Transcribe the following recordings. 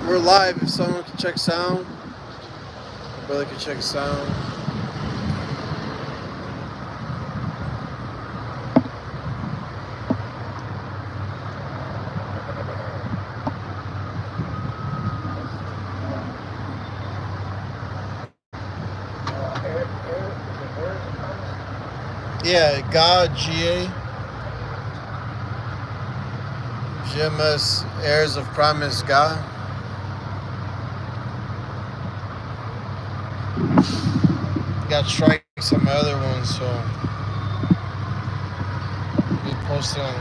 We're live. If someone can check sound, brother can check sound. Yeah, God, GA. GMS, heirs of promise, God. Got strikes on my other ones, so be posting on.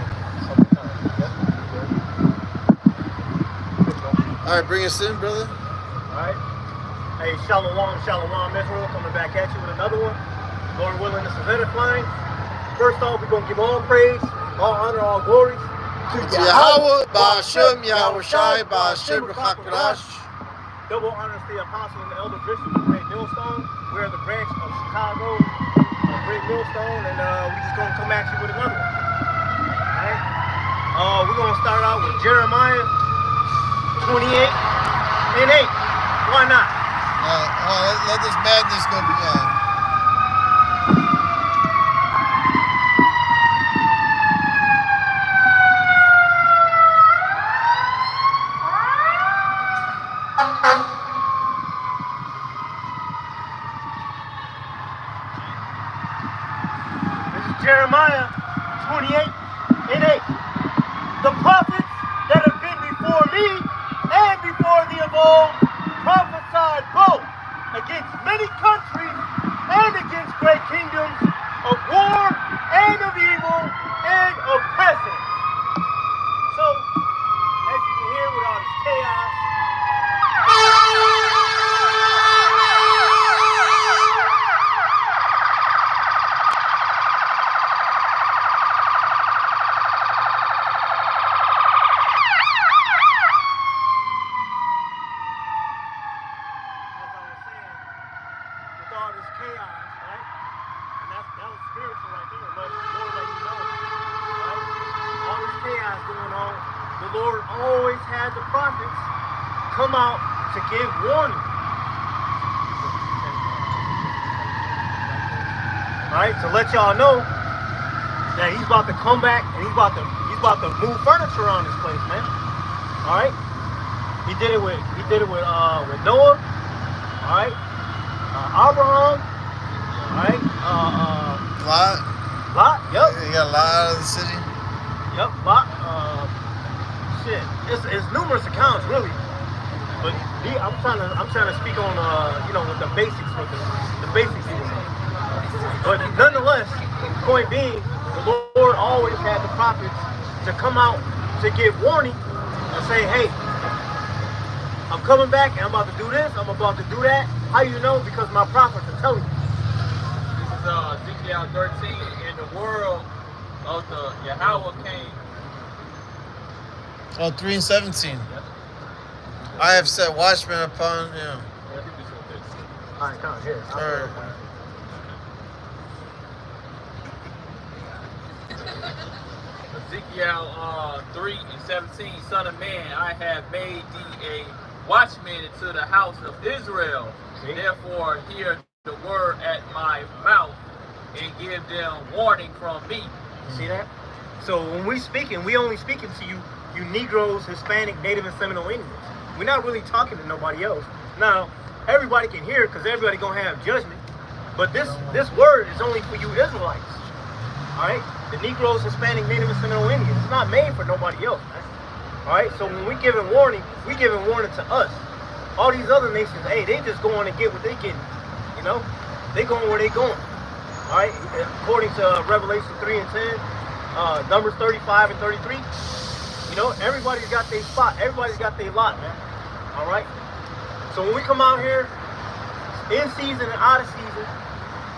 All right, bring us in, brother. All right. Hey, shalom, shalom, Israel, coming back at you with another one. Lord willing, this is edifying. First off, we're going to give all praise, all honor, all glory to Yahweh, Ba'ashem, Yahweh Shai, Ba'ashem, B'chakarash. Double honors to the apostle and the elder bishops of Great Millstone. We are the branch of Chicago of Great Millstone, and we're just going to come at you with another one. All right? We're going to start out with Jeremiah 28 and 8. Why not? Let this madness go beyond. Jeremiah 28 and 8. The prophets that have been before me and before thee of old prophesied both against many countries and against great kingdoms of war and of evil and of pestilence. So, as you can hear with all this chaos, come out to give warning. Alright, to let y'all know that he's about to come back and he's about to move furniture around this place, man. Alright? He did it with Noah. Alright? Abraham. Alright? Lot, yep. You got a lot out of the city. Yep, Lot. Shit. It's numerous accounts, really. But I'm trying to speak on with the basics with the basics. But nonetheless, point being, the Lord always had the prophets to come out to give warning and say, hey, I'm coming back and I'm about to do this, I'm about to do that. How you know? Because my prophets are telling you. This is Ezekiel 13, and the world of the Yahweh came. Oh, 3 and 17. Yep. I have set watchmen upon him. All right, come on, here. All right. Ezekiel 3 and 17, Son of man, I have made thee a watchman into the house of Israel. See? Therefore, hear the word at my mouth and give them warning from me. You see that? So when we speaking, we only speaking to you Negroes, Hispanic, Native, and Seminole Indians. We're not really talking to nobody else. Now, everybody can hear it because everybody gonna have judgment. But this word is only for you Israelites. Alright? The Negroes, Hispanic, Native, and Seminole Indians. It's not made for nobody else, man. Alright? So when we giving warning to us. All these other nations, hey, they just going to get what they getting. You know? They going where they going. Alright? According to Revelation 3 and 10, Numbers 35 and 33. You know, everybody's got their spot. Everybody's got their lot, man. All right? So when we come out here, in season and out of season,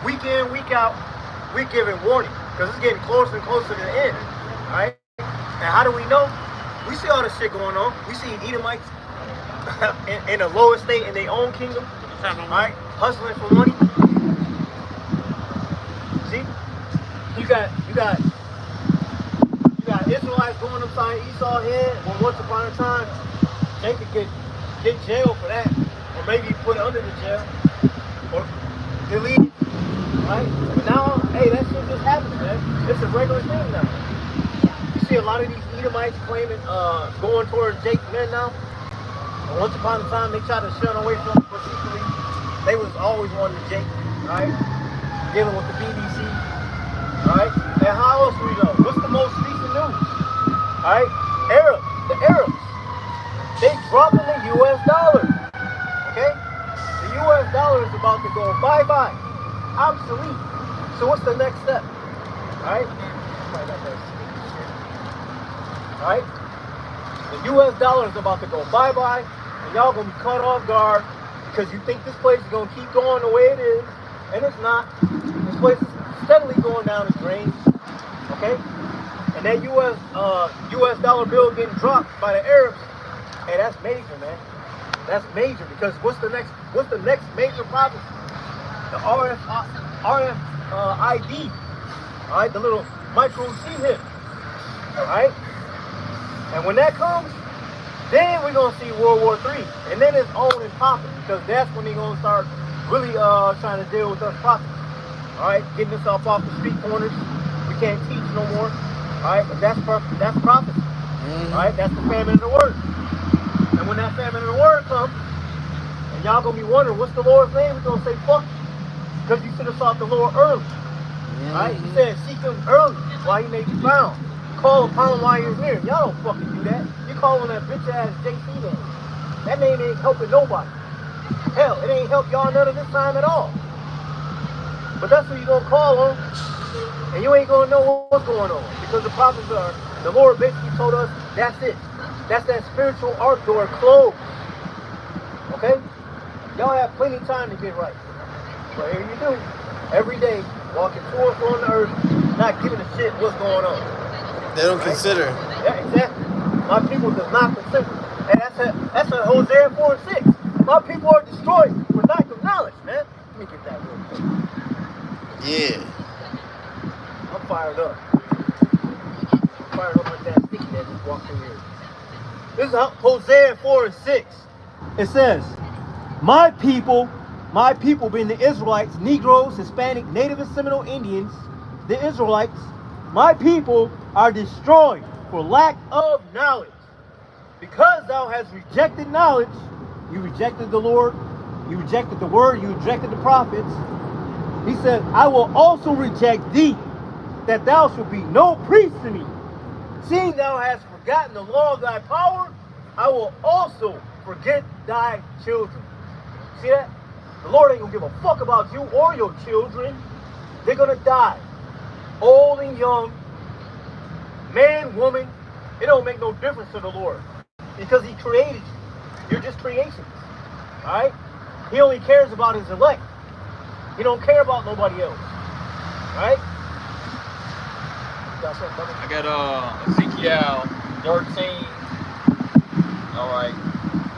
week in, week out, we're giving warning. Because it's getting closer and closer to the end. All right? And how do we know? We see all this shit going on. We see Edomites in the lowest state in their own kingdom. All right? Hustling for money. See? You got Israelites going upside Esau's head when once upon a time they could get get jail for that, or maybe put under the jail, or deleted, right? But now, hey, that shit just happened, man. It's a regular thing now. You see a lot of these Edomites claiming, going towards Jake's men now. And once upon a time, they tried to shun away from him, but secretly, they was always wanting Jake, right? Dealing with the BBC, right? And how else we know? What's the most recent news? Right? The Arabs, they dropping the U.S. dollar, okay? The U.S. dollar is about to go bye-bye, obsolete. So what's the next step, right? Right? The U.S. dollar is about to go bye-bye, and y'all gonna be caught off guard because you think this place is gonna keep going the way it is, and it's not. This place is steadily going down the drain, okay? And that U.S. dollar bill getting dropped by the Arabs, hey, that's major, man. That's major because what's the next major prophecy? The RFID, all right? The little micro chip, all right? And when that comes, then we're gonna see World War III, and then it's on and popping because that's when they're gonna start really trying to deal with us prophets. All right, getting us off the street corners. We can't teach no more. All right, but that's prophecy. All right, that's the famine of the word. And when that famine of the word comes, and y'all gonna be wondering what's the Lord's name, we're gonna say fuck you, because you should have sought the Lord early. All right, he said seek him early while he may be found. Call upon him while he's near. Y'all don't fucking do that. You calling that bitch ass JC name. That name ain't helping nobody. Hell, it ain't helped y'all none of this time at all. But that's what you gonna call on, and you ain't gonna know what's going on because the prophets are. The Lord basically told us that's it. That's that spiritual ark door closed. Okay, y'all have plenty of time to get right. But here you do, every day walking to and from the earth, not giving a shit what's going on. They don't consider. Yeah, exactly. My people does not consider. And that's a Hosea 4:6. My people are destroyed for lack of knowledge, man. Let me get that real quick. Yeah. I'm fired up. I'm fired up like that sticky that just walked in here. This is Hosea 4:6. It says, my people being the Israelites, Negroes, Hispanic, Native and Seminole Indians, the Israelites, my people are destroyed for lack of knowledge. Because thou hast rejected knowledge, you rejected the Lord, you rejected the word, you rejected the prophets. He said, I will also reject thee, that thou shalt be no priest to me. Seeing thou hast forgotten the law of thy power, I will also forget thy children. See that? The Lord ain't gonna give a fuck about you or your children. They're gonna die. Old and young, man, woman, it don't make no difference to the Lord because he created you. You're just creations, all right? He only cares about his elect. He don't care about nobody else, right? I got Ezekiel 13. All right,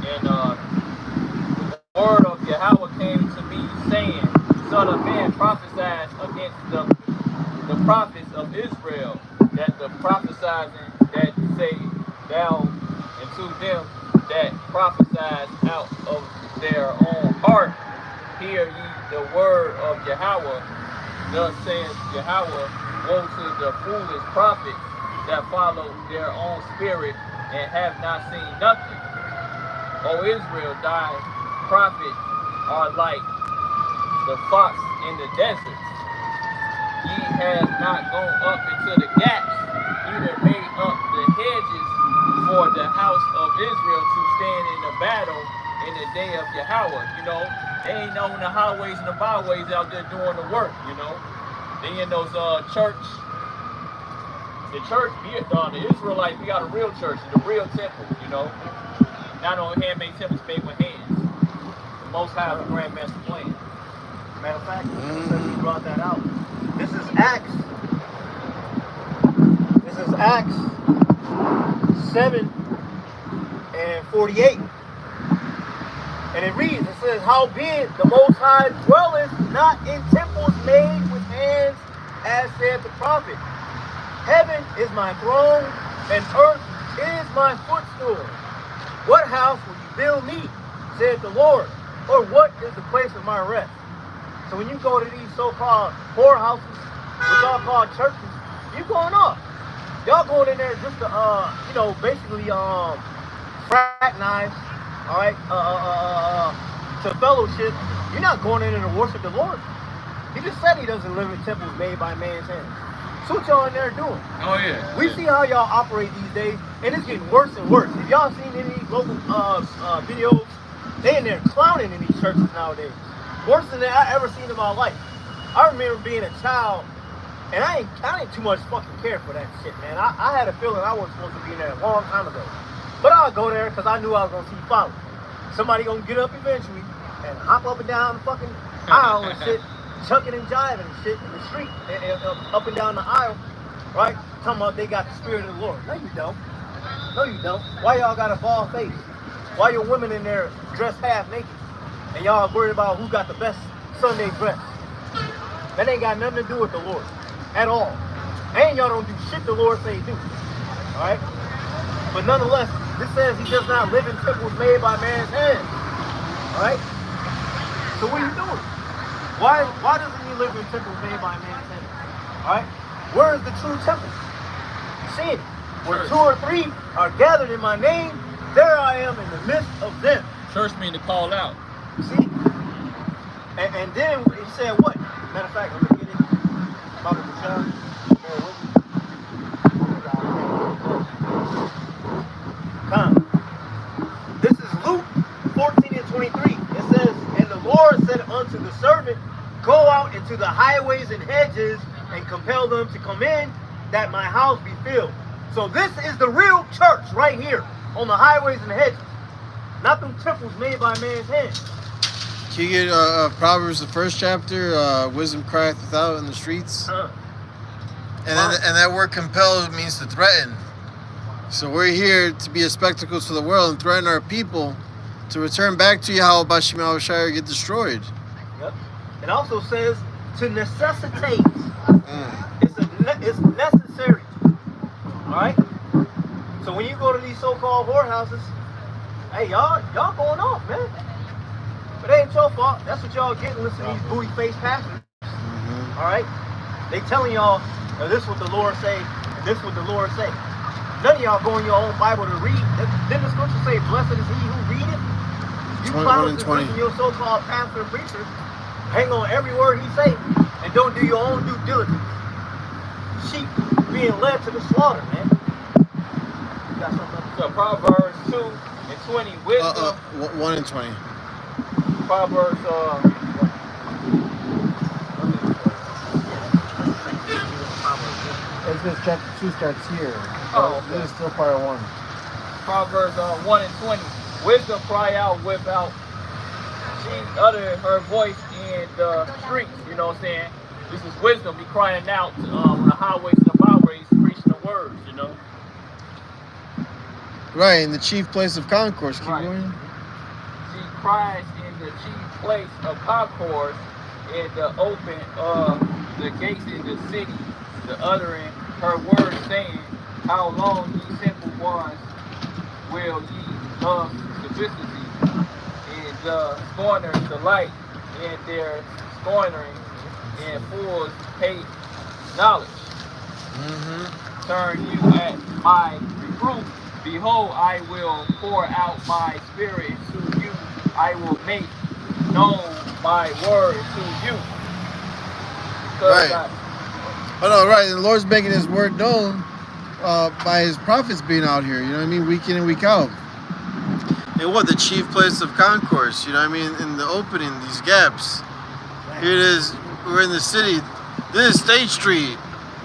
and the word of Yahweh came to me, saying, Son of man, prophesies against the prophets of Israel, that the prophesizing that say thou, and to them that prophesies out of their own heart, hear ye the word of Yahweh. Thus saith Yahweh, woe to the foolish prophets that follow their own spirit and have not seen nothing. O Israel, thy prophets are like the fox in the desert. Ye have not gone up into the gaps, neither made up the hedges for the house of Israel to stand in the battle in the day of Yahweh. You know, they ain't on the highways and the byways out there doing the work, you know. They in those the Israelites, we got a real church, the real temple, you know. Not on handmade temples made with hands. The Most High, the Grand Master plan. Matter of fact, since you brought that out, this is Acts. This is Acts 7 and 48. And it reads, it says, howbeit the Most High dwelleth not in temples made with hands, as said the prophet. Heaven is my throne, and earth is my footstool. What house will you build me, said the Lord? Or what is the place of my rest? So when you go to these so-called whorehouses, which y'all call churches, you going off. Y'all going in there just to, basically fraternize, all right, to fellowship. You're not going in there to worship the Lord. He just said he doesn't live in temples made by man's hands. So what y'all in there doing? Oh yeah. We see how y'all operate these days, and it's getting worse and worse. If y'all seen any of these local videos, they in there clowning in these churches nowadays. Worse than I ever seen in my life. I remember being a child, and I ain't too much fucking care for that shit, man. I had a feeling I wasn't supposed to be in there a long time ago. But I'll go there because I knew I was going to see follow. Somebody going to get up eventually and hop up and down the fucking aisle and shit, chucking and jiving and shit in the street, and up and down the aisle, right? Talking about they got the spirit of the Lord. No, you don't. No, you don't. Why y'all got a bald face? Why your women in there dressed half naked? And y'all worried about who got the best Sunday dress? That ain't got nothing to do with the Lord at all. And y'all don't do shit the Lord say do. Alright? But nonetheless, this says he does not live in temples made by man's hands. Alright? So what are you doing? Why doesn't he live in temples made by man's hands? Alright? Where is the true temple? You see it? Where 2 or 3 are gathered in my name, there I am in the midst of them. Church mean to call out. See? And then he said what? Matter of fact, I'm going to get it. About the John. Bear with me. Come. This is Luke 14 and 23. It says, and the Lord said unto the servant, go out into the highways and hedges and compel them to come in, that my house be filled. So this is the real church right here on the highways and hedges. Not them temples made by man's hands. Can you get Proverbs, the 1st chapter, wisdom crieth without in the streets? And that word compel means to threaten. So we're here to be a spectacle to the world and threaten our people to return back to Yahweh Bashim Yahushai or get destroyed. Yep. It also says to necessitate. It's necessary. Alright? So when you go to these so-called whorehouses, hey, y'all going off, man. But it ain't your fault. That's what y'all getting listening to these booty-faced pastors. Alright? They telling y'all, this is what the Lord say, and this is what the Lord say. None of y'all go in your own Bible to read. Didn't the scripture say, blessed is he who readeth? You clowns just listen to your so-called pastor and preacher, hang on every word he say, and don't do your own due diligence. Sheep being led to the slaughter, man. You got something else? So Proverbs 2 and 20, wisdom. 1 and 20. Proverbs This chapter 2 starts here. Oh, okay. This is still part 1. Proverbs 1 and 20. Wisdom cry out without. She uttered her voice in the streets. You know what I'm saying? This is wisdom. Be crying out on the highways and the byways, preaching the words. You know. Right, in the chief place of concourse. Keep going. She cries in the chief place of concourse, in the open of the gates in the city, the uttering her words, saying, how long, ye simple ones, will ye love simplicity? And the scorners delight in their scornering, and fools hate knowledge. Turn you at my reproof. Behold, I will pour out my spirit to you. I will make known my word to you. Right. Oh no, right. And the Lord's making his word known by his prophets being out here, you know what I mean, week in and week out. And what, the chief place of concourse, you know what I mean, in the opening, these gaps. Here it is, we're in the city. This is State Street,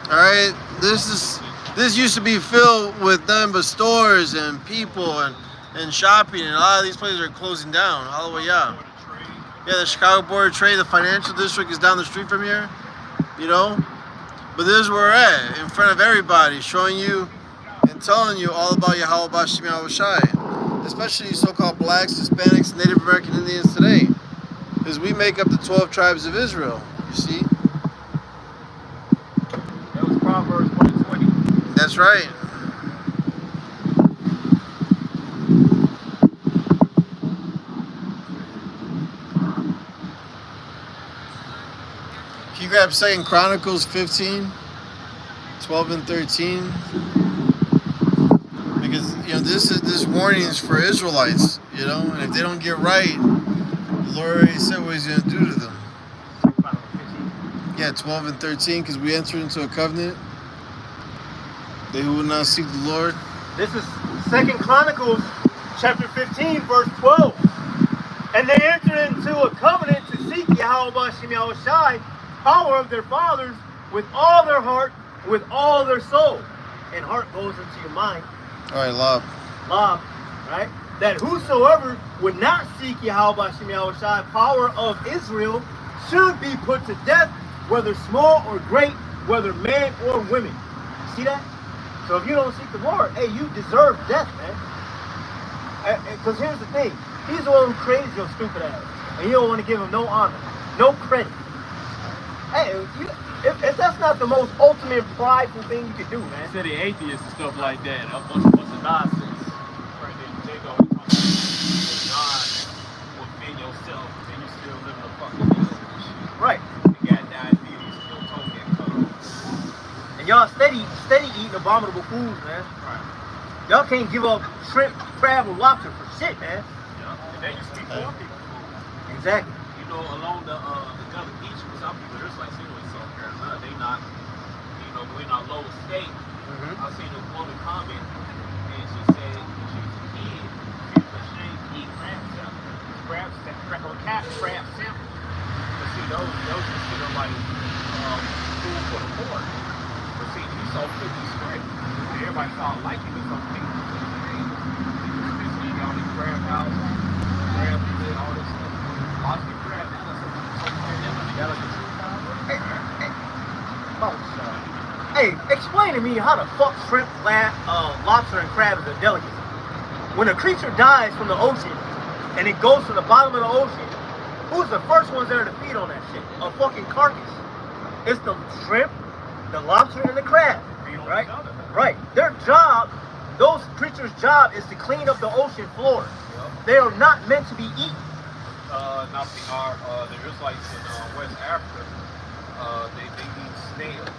all right? This used to be filled with nothing but stores and people and shopping, and a lot of these places are closing down all the way out. Yeah, the Chicago Board of Trade, the financial district is down the street from here, you know? But this is where we're at, in front of everybody, showing you and telling you all about Yahweh Bashim Yahushai, especially so-called blacks, Hispanics, Native American Indians today, because we make up the 12 tribes of Israel, you see? That was Proverbs 1 and 20. That's right. grab 2 Chronicles 15, 12 and 13? Because, this warning is for Israelites, and if they don't get right, the Lord already said what he's going to do to them. Yeah, 12 and 13, because we entered into a covenant. They who will not seek the Lord. This is 2 Chronicles chapter 15, verse 12. And they entered into a covenant to seek Yahweh Shem Yahushai, power of their fathers, with all their heart, with all their soul. And heart goes into your mind. All right, Lob. Lob, right? That whosoever would not seek Yahweh Shem Yahushai, power of Israel, should be put to death, whether small or great, whether man or women. See that? So if you don't seek the Lord, hey, you deserve death, man. Because here's the thing. He's the one who created your stupid ass. And you don't want to give him no honor, no credit. Hey, if that's not the most ultimate prideful thing you could do, man. Said the atheists and stuff like that. A bunch of nonsense. Right, they go talk about God will offend yourself and you still live in a fucking shit. Right. You got diabetes, no token color. And y'all steady eating abominable foods, man. Right. Y'all can't give up shrimp, crab, or lobster for shit, man. Yeah. And they used to be poor people food. Exactly. You know, along the Gulf Beach with some people, there's like anyway, South Carolina, they not, we're in our lowest state. I seen a woman comment, and she said she was a kid, she was ashamed to eat crab sample. Crab sample. But see, those consider like food for the poor. But see, he's so pretty strict. Everybody started liking it, some people. Just eating all these crab houses, crab and all this stuff. Lobster crab, Hey, explain to me how the fuck shrimp, lobster, and crab is a delicacy. When a creature dies from the ocean and it goes to the bottom of the ocean, who's the first ones there to feed on that shit? A fucking carcass. It's the shrimp, the lobster, and the crab. Right? Right. Their job, those creatures' job is to clean up the ocean floor. They are not meant to be eaten. The Israelites in West Africa, they eat snails.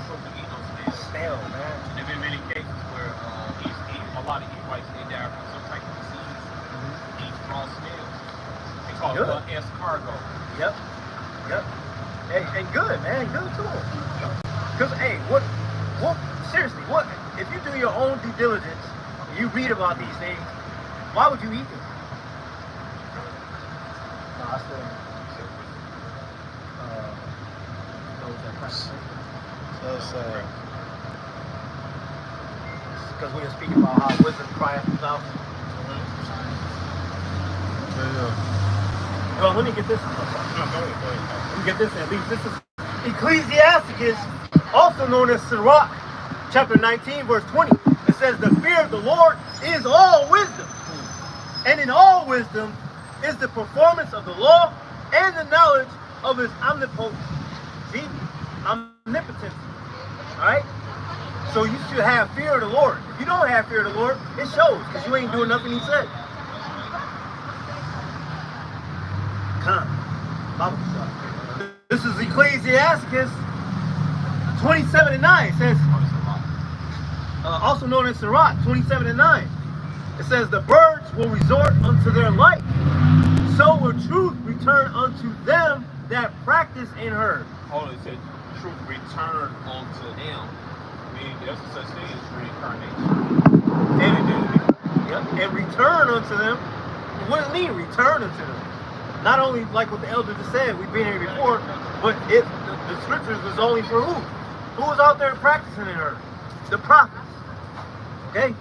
Supposed to eat those snails. Snail, man. And there have been many cases where a lot of Edomites in there from some type of disease eat raw snails. They call it escargot. Yep. And good, man. Good too. Because, hey, what, seriously, what, if you do your own due diligence, you read about these things, why would you eat them? Because we were speaking about how wisdom crieth without. Well, let me get this. Let me get this at least. This is Ecclesiasticus, also known as Sirach, chapter 19, verse 20. It says, the fear of the Lord is all wisdom. And in all wisdom is the performance of the law and the knowledge of his omnipotence. See? Omnipotence. Alright? So you should have fear of the Lord. If you don't have fear of the Lord, it shows, because you ain't doing nothing he said. This is Ecclesiasticus 27:9. It says, also known as Sirach 27:9. It says, the birds will resort unto their light, so will truth return unto them that practice in her. Hold on, it said truth return unto them. I mean, there's a such thing as reincarnation. And return unto them. What does it mean, return unto them? Not only like what the elder just said, we've been here before, but the scriptures was only for who? Who was out there practicing in her? The prophets. Okay?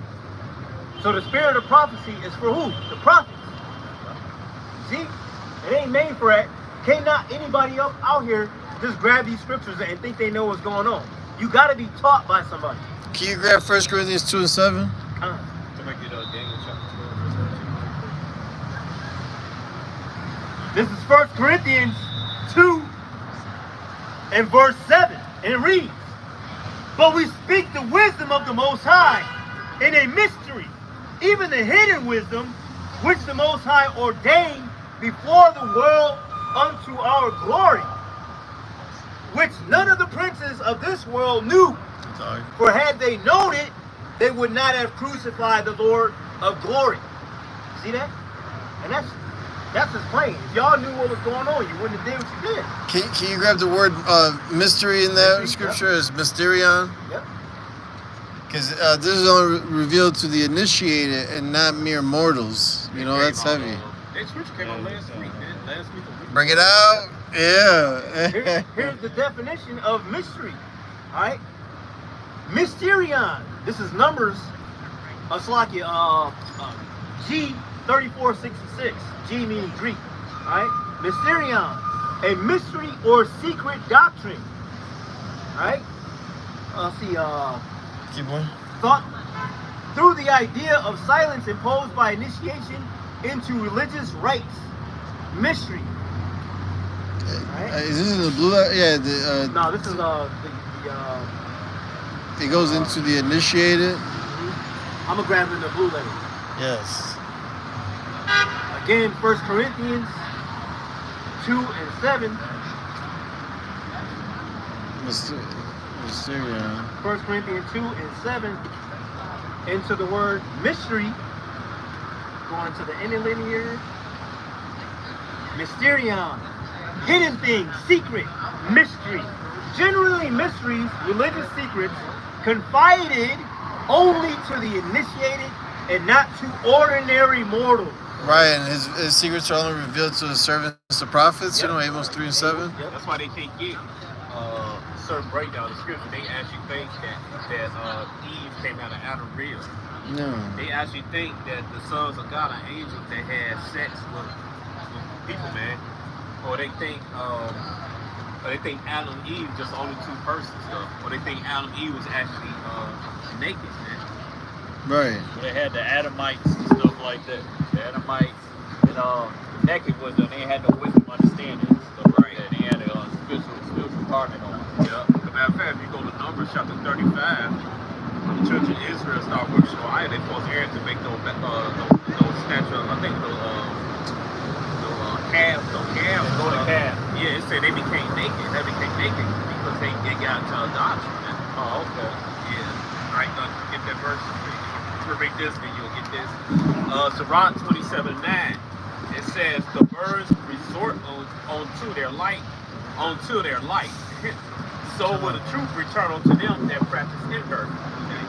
So the spirit of prophecy is for who? The prophets. See? It ain't made for that. Can't not anybody up out here just grab these scriptures and think they know what's going on. You got to be taught by somebody. Can you grab 1 Corinthians 2 and 7? To make it Daniel chapter 12, verse 13. This is 1 Corinthians 2 and verse 7. And it reads, but we speak the wisdom of the Most High in a mystery, even the hidden wisdom, which the Most High ordained before the world unto our glory. which none of the princes of this world knew. Sorry. For had they known it, they would not have crucified the Lord of glory. See that? And that's his claim. If y'all knew what was going on, you wouldn't have did what you did. Can you grab the word mystery in that Mystery, scripture as mysterion? Yep. Because this is only revealed to the initiated and not mere mortals. You know, that's heavy. That scripture came out last week, man. Last week. Bring it out. Yeah. Here's the definition of mystery. All right. Mysterion. This is Numbers. G 3466. G meaning Greek. All right. Mysterion. A mystery or secret doctrine. All right. Let's see. Keep going. Thought through the idea of silence imposed by initiation into religious rites. Mystery. Right? Is this in the blue letter? Yeah. No, this is it goes into the initiated. I'm gonna grab it in the blue letter. Yes. Again, 1 Corinthians 2 and 7. Mysterion. 1 Corinthians 2 and 7. Into the word mystery. Going to the interlinear. Mysterion. Hidden things, secret, mystery. Generally mysteries, religious secrets, confided only to the initiated and not to ordinary mortals. Right, and his secrets are only revealed to the servants of prophets. Yep. You know, Amos 3 and 7. Yep. That's why they can't get certain breakdown of scripture. They actually think that Eve came out of Adam's rib. No. They actually think that the sons of God are angels that had sex with people, man. Or they think Adam and Eve just only two persons, though. Or they think Adam and Eve was actually naked, man. Right. But they had the Adamites and stuff like that. The Adamites, naked was them. They had no wisdom, understanding, and stuff like that. They had a spiritual partner on. Yeah. As a matter of fact, if you go to Numbers chapter 35, when the children of Israel start worshiping idol, they forced Aaron to make no statue. I think calves, go to calf. Yeah, it said they became naked. They became naked because they got into idolatry. Oh, okay. Yeah. All right, get that verse. We'll read this, then you'll get this. Sirach 27:9. It says the birds resort onto their light. So will the truth return unto them that practice in her. Okay.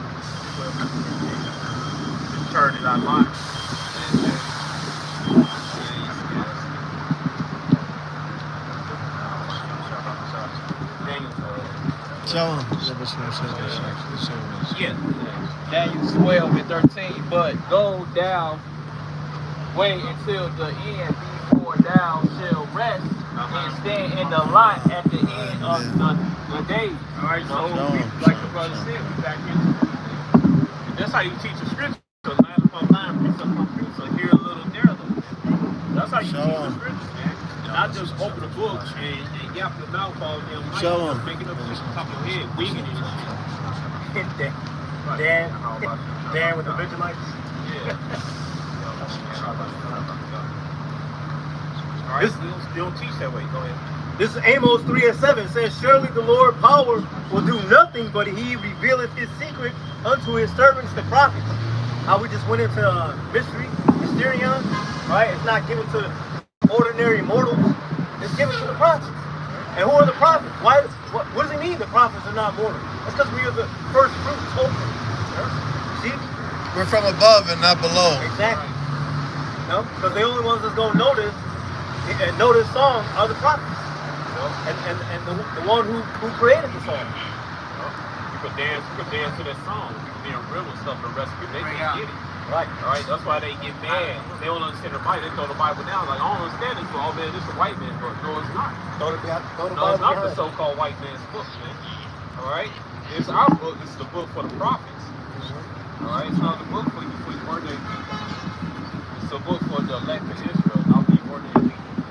Turn it online. Yeah. Daniel 12 and 13, but go down, wait until the end before thou shall rest and stand in the light at the end of the day. All right, so like the brother said, we back into it. That's how you teach the scripture. Line upon line, precept upon precept, here a little, there a little. That's how you teach the scriptures, man. Not just open the book and yap the mouth all damn night, just making up shit on top of your head, winging it and shit. Dan with the Vigilites. Yeah. All right, they don't teach that way. Go ahead. This is Amos 3 and 7. It says, surely the Lord power will do nothing, but he revealeth his secret unto his servants, the prophets. How we just went into mysterion, right? It's not given to ordinary mortals. It's given to the prophets. And who are the prophets? What does he mean the prophets are not mortal? That's because we are the first fruits, hopefully. See? We're from above and not below. Exactly. No? Because the only ones that's going to know this song are the prophets. And the one who created the song. You could dance to that song. You could be in real stuff, the rest of people, they can't get it. Right. All right, that's why they get mad. They don't understand the Bible. They throw the Bible down. Like, I don't understand this. Oh man, this is a white man's book. No, it's not. Throw the No, Bible it's not the behind. so-called white man's book, man. All right, it's our book. It's the book for the prophets. All right, it's not the book for you ordinary people. It's a book for the elect of Israel, not the ordinary people.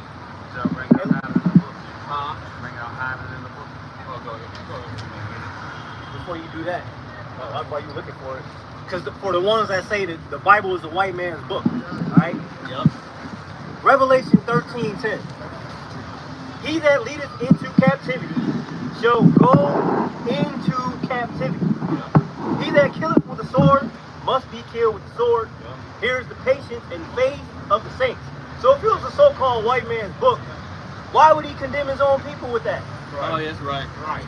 So bring out hiding in the book. Huh? Bring out hiding in the book. Oh, go ahead. Before you do that, while you're looking for it, because for the ones that say that the Bible is a white man's book, all right? Yep. Revelation 13:10. He that leadeth into captivity shall go into captivity. He that killeth with the sword must be killed with the sword. Here's the patience and faith of the saints. So if it was a so-called white man's book, why would he condemn his own people with that? Oh, that's right. Right.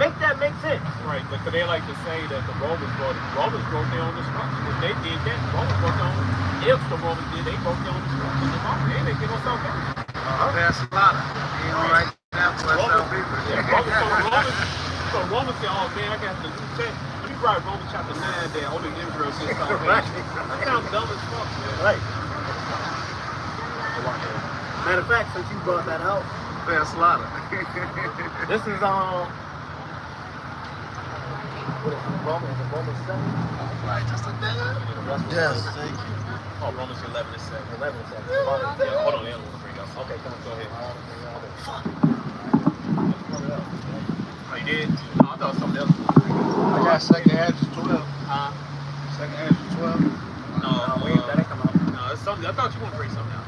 Make that make sense. Right, because they like to say that the Romans wrote their own destruction. If they did that, the Romans wrote their own. If the Romans did, they wrote their own destruction. The Romans, they ain't making no salvation. That's a lot. You know, right now, for some people. Yeah, so Romans say, oh man, I got the New Testament. When you write Romans chapter 9 there, only Israel gets salvation. Right. That sounds dumb as fuck, man. Right. Matter of fact, since you brought that out, Fair slaughter. this is what is it, Romans 7? Right, just a damn. Yes, thank you. Oh, Romans 11 and 7. 11 and 7. Yeah, hold on, they don't want to bring us. Okay, come on. Go ahead. Fuck. Oh, you did? No, I thought something else. I got second Ezra 12. Second Ezra 12. No, That ain't come out. no, it's something. I thought you want to bring something out.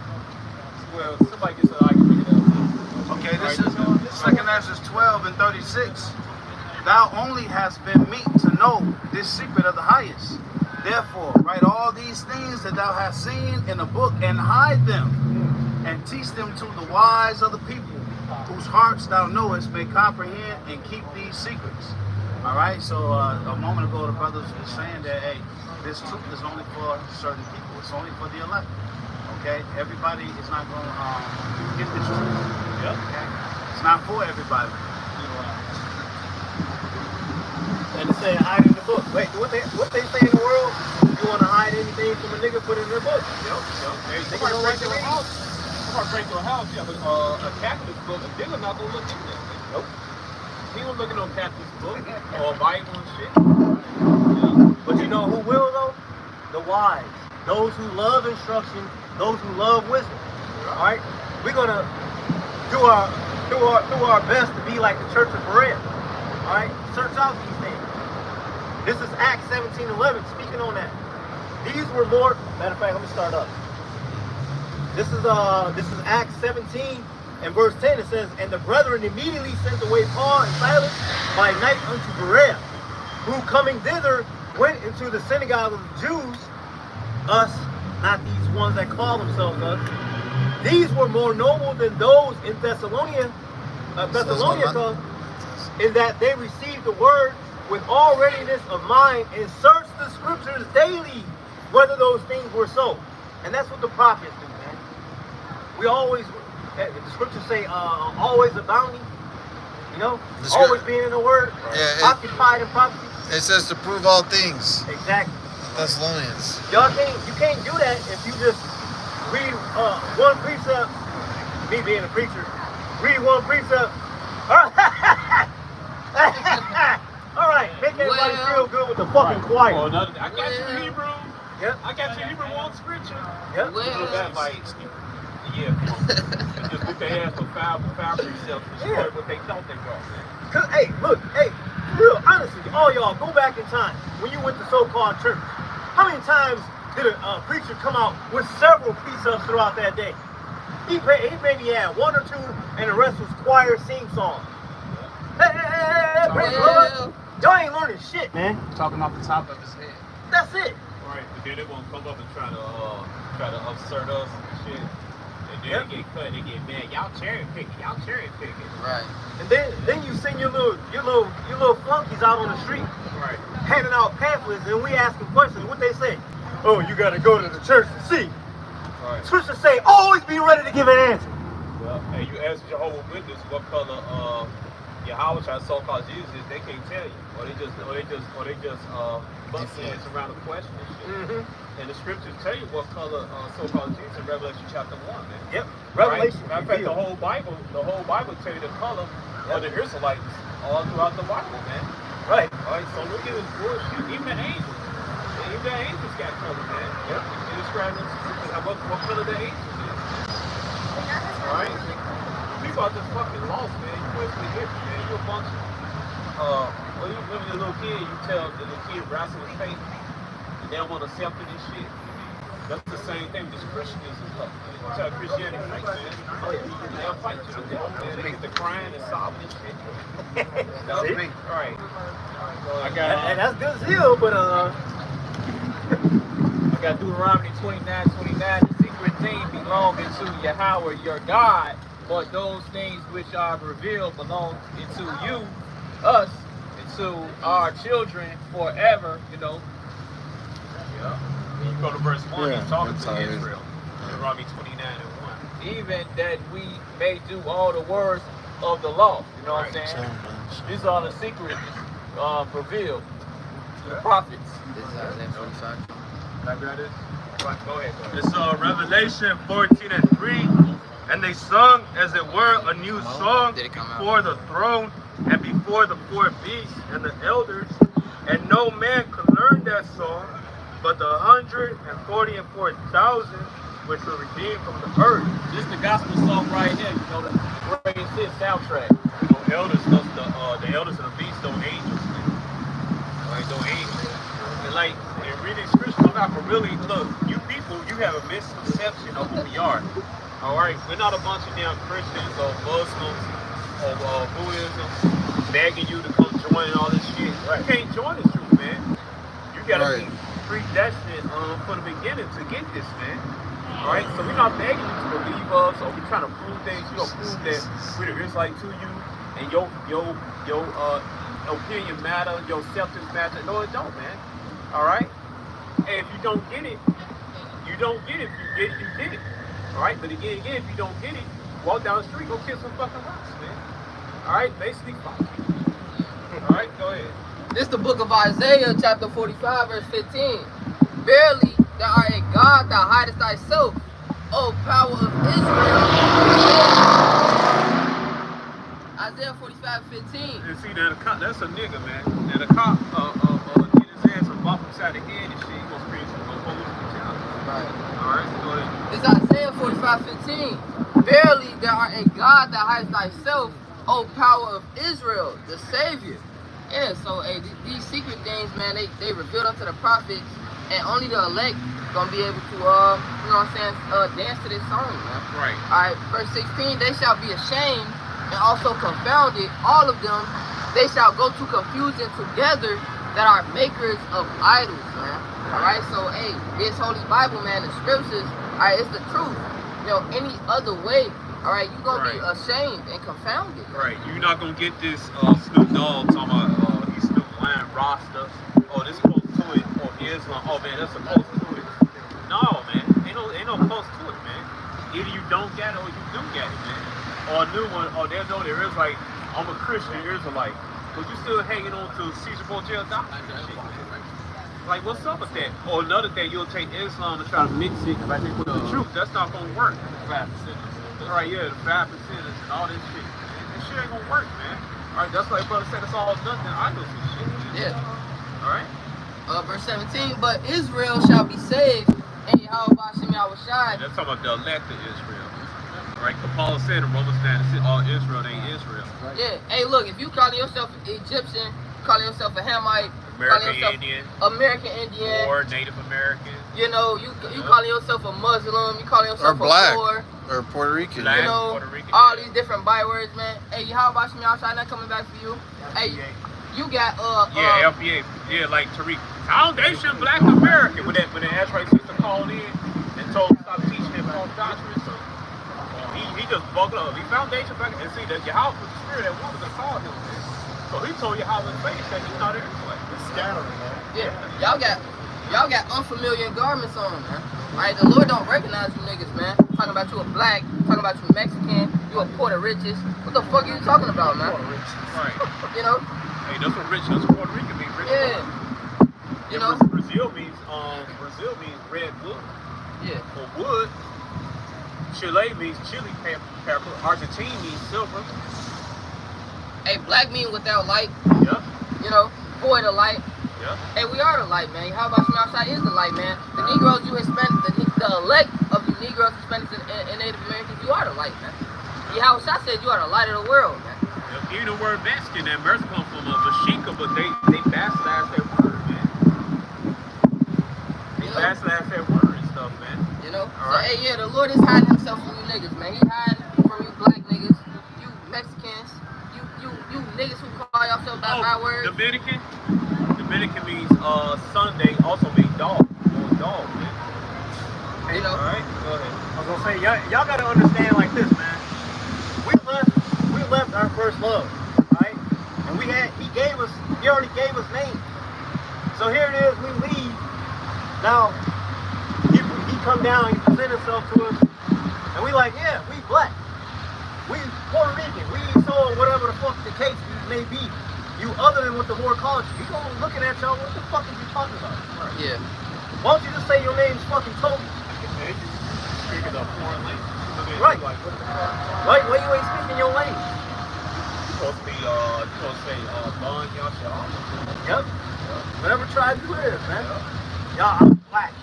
Well, somebody gets it, I can bring it up. Okay, this is second Ezra 12 and 36. Thou only hast been meet to know this secret of the highest. Therefore, write all these things that thou hast seen in a book and hide them, and teach them to the wise of the people, whose hearts thou knowest may comprehend and keep these secrets. All right, so a moment ago, the brothers were saying that, hey, this truth is only for certain people. It's only for the elect. Okay, everybody is not going to get this truth. Yep. Okay, it's not for everybody. And they say hide in the book. Wait, what they say in the world? You want to hide anything from a nigga, put it in their book. Yep. Hey, somebody break your house. Somebody break your house, yeah, but a Catholic book, a nigga not gonna look in there. Nope. He don't look at no Catholic book or Bible and shit. Yeah. But you know who will though? The wise. Those who love instruction, those who love wisdom. Alright? We're gonna do our best to be like the Church of Berea. Alright? Search out these things. This is Acts 17:11, speaking on that. These were more, matter of fact, let me start up. This is Acts 17 and verse 10. It says, and the brethren immediately sent away Paul and Silas by night unto Berea, who coming thither went into the synagogue of the Jews, us, not these ones that call themselves us. These were more noble than those in Thessalonica, in that they received the word with all readiness of mind and searched the scriptures daily, whether those things were so. And that's what the prophets do, man. We always, the scriptures say, always abounding, you know, always being in the word, occupied in prophecy. It says to prove all things. Exactly. Thessalonians. You can't do that if you just read one precept, me being a preacher, read one precept. All right, make everybody feel good with the fucking choir. Oh, I got you Hebrew. Yep. I got you Hebrew one scripture. Yep. Yeah, just put their ass for five precepts to destroy what they thought they were. Cause hey, look, hey, real honestly, all y'all go back in time when you went to so-called church. How many times did a preacher come out with several precepts throughout that day? He maybe had one or two, and the rest was choir sing songs. Hey, praise the Lord. Y'all ain't learning shit, man. Talking off the top of his head. That's it. Right, but then they won't come up and try to assert us and shit. And then they get cut, they get mad. Y'all cherry picking. Right. And then you send your little flunkies out on the street, Right. handing out pamphlets, and we asking questions. What they say? Oh, you gotta go to the church to see. Right. Scriptures say, always be ready to give an answer. Well, and you ask Jehovah's Witness what color Yahweh so-called Jesus is, they can't tell you, or they just bust heads around the question and shit. Mm-hmm. And the scriptures tell you what color so-called Jesus in Revelation chapter 1, man. Yep. Revelation. Right? Matter of fact, the whole Bible tell you the color of the Israelites all throughout the Bible, man. Right. All right, so look at this bullshit. Even the angels got color, man. Yep. They describe them what color the angels is. All right. People are just fucking lost, man. You question the history, man. You a bunch of when you're a little kid, you tell the little kid wrestle his paint, and they don't want to accept it and shit. That's the same thing with Christians and stuff. That's how Christianity fights, man. Oh yeah, they'll fight to the death, man. They get the crying and sobbing and shit. That was me. All right. I got. And that's good as hell, but I got Deuteronomy 29:29. The secret things belong into Yahweh your God, but those things which are revealed belong into you, us, and to our children forever. You know. Yeah. You go to verse 1, Yeah, he's talking that's to how it is. Israel. Deuteronomy 29:1. Even that we may do all the words of the law. You know what I'm saying? These are the secrets revealed to the prophets. This is Isaiah 45. Can I grab this? Go ahead. It's Revelation 14:3. And they sung, as it were, a new song Did it come out? before the throne and before the four beasts and the elders. And no man could learn that song but the 144,000 which were redeemed from the earth. This is the gospel song right here. You know, the Praise His soundtrack. You know, elders, the elders and the beasts don't angels. Like, don't angels. And like, in reading scripture, I'm not gonna really look. You people, you have a misconception of who we are. All right, we're not a bunch of damn Christians or Muslims or Buddhism begging you to come join all this shit. Right. You can't join this truth, man. You gotta be predestined for the beginning to get this, man. All right, so we're not begging you to believe us, or we're trying to prove things. You don't prove that we're the Israelite to you, and your opinion matter, your acceptance matter. No, it don't, man. All right, and if you don't get it, you don't get it. If you get it, you get it. All right, but again, if you don't get it, walk down the street, go kiss some fucking rocks, man. All right, basically, fuck you. All right, go ahead. This is the book of Isaiah, chapter 45, verse 15. Verily, thou art a God, thou hidest thyself, O power of Israel. Isaiah 45:15. And see, that's a nigga, man. And the cop get his ass and bump upside the head and shit. He gonna scream some police brutality. Right. All right, go ahead. This is Isaiah 45:15. Verily, thou art a God, thou hidest thyself, O power of Israel, the Savior. Yeah, so hey, these secret things, man, they revealed unto the prophets, and only the elect gonna be able to, you know what I'm saying, dance to this song, man. Right. All right, verse 16, they shall be ashamed and also confounded, all of them, they shall go to confusion together that are makers of idols, man. All right, so hey, this Holy Bible, man, the scriptures, all right, it's the truth. You know, any other way, all right, you're gonna be ashamed and confounded. Right. You're not gonna get this Snoop Dogg talking about he's Snoop Lion Rasta. Oh, this close to it. Or Islam. Oh man, that's close to it. No, man. Ain't no close to it, man. Either you don't get it or you do get it, man. Or a new one, or there's no there is like, I'm a Christian Israelite. But you still hanging on to Caesar Borgia doctrine and shit. Like, what's up with that? Or another thing, you'll take Islam and try to mix it with the truth. That's not gonna work. 5%. Right, yeah, the 5% and all this shit. That shit ain't gonna work, man. All right, that's why brother said it's all nothing. Idols and shit. Yeah. All right. Verse 17, but Israel shall be saved, and Yahweh Bashem Yahushai. That's talking about the elect of Israel. All right, Paul said in Romans 9, it said all Israel, they ain't Israel. Yeah, hey, look, if you calling yourself Egyptian, calling yourself a Hamite, American Indian, American Indian, or Native American. You know, you calling yourself a Muslim, you calling yourself Or black. a Moor, Or Puerto Rican. Black. you know, Puerto Rican, all yeah. these different bywords, man. Hey, how about you, y'all? Not coming back for you. Hey, you got Yeah, LPA. Yeah, like Tariq. Foundation Black American. When that Ashray sister called in and told him to stop teaching him false doctrine, so he just buckled up. He Foundation Black, and see that Yahweh put the spirit that wanted to call him. So he told Yahweh in face that he's not an Israelite. it's scattering, man. yeah, y'all got unfamiliar garments on, man. Right, the Lord don't recognize you niggas, man. Talking about you a black, talking about you Mexican, you a Puerto Riches. What the fuck are you talking about, man? Right. You know? Hey, that's what rich. That's what Puerto Rican means. Rich. Yeah. You know? Brazil means red wood Yeah. or wood. Chile means chili pepper. Argentine means silver. Hey, black mean without light, Yep. you know, void of light. Yep. Hey, we are the light, man. How about you outside is the light, man. The Negroes, you Hispanic, the elect of you Negroes, Hispanics, and Native Americans, you are the light, man. How I said you are the light of the world, man. Yep. Even the word Mexican, that Mercer comes from a Mexica, but they backslash that word, man. They backslash that word and stuff, man. know? All So, right. hey, yeah, the Lord is hiding himself from you niggas, man. He hiding from you black niggas, you Mexicans, you niggas who call yourself by my words. Dominican. Dominican means Sunday, also means dog. Or dog, man. You know? All right, go ahead. I was gonna say, y'all gotta understand like this, man. We left our first love, right? And he already gave us names. So here it is, we leave. Now, he come down, he present himself to us, and we like, yeah, we black. We Puerto Rican, we so whatever the fuck the case may be. You other than what the Lord calls you. He gonna looking at y'all, what the fuck is you talking about? Yeah. Why don't you just say your name's fucking Toby? Speaking of foreign language. Right. Like, Why you ain't speaking your language? supposed to be, say, Bon Yashar. Yep. Whatever tribe you live, man. Y'all, I'm black.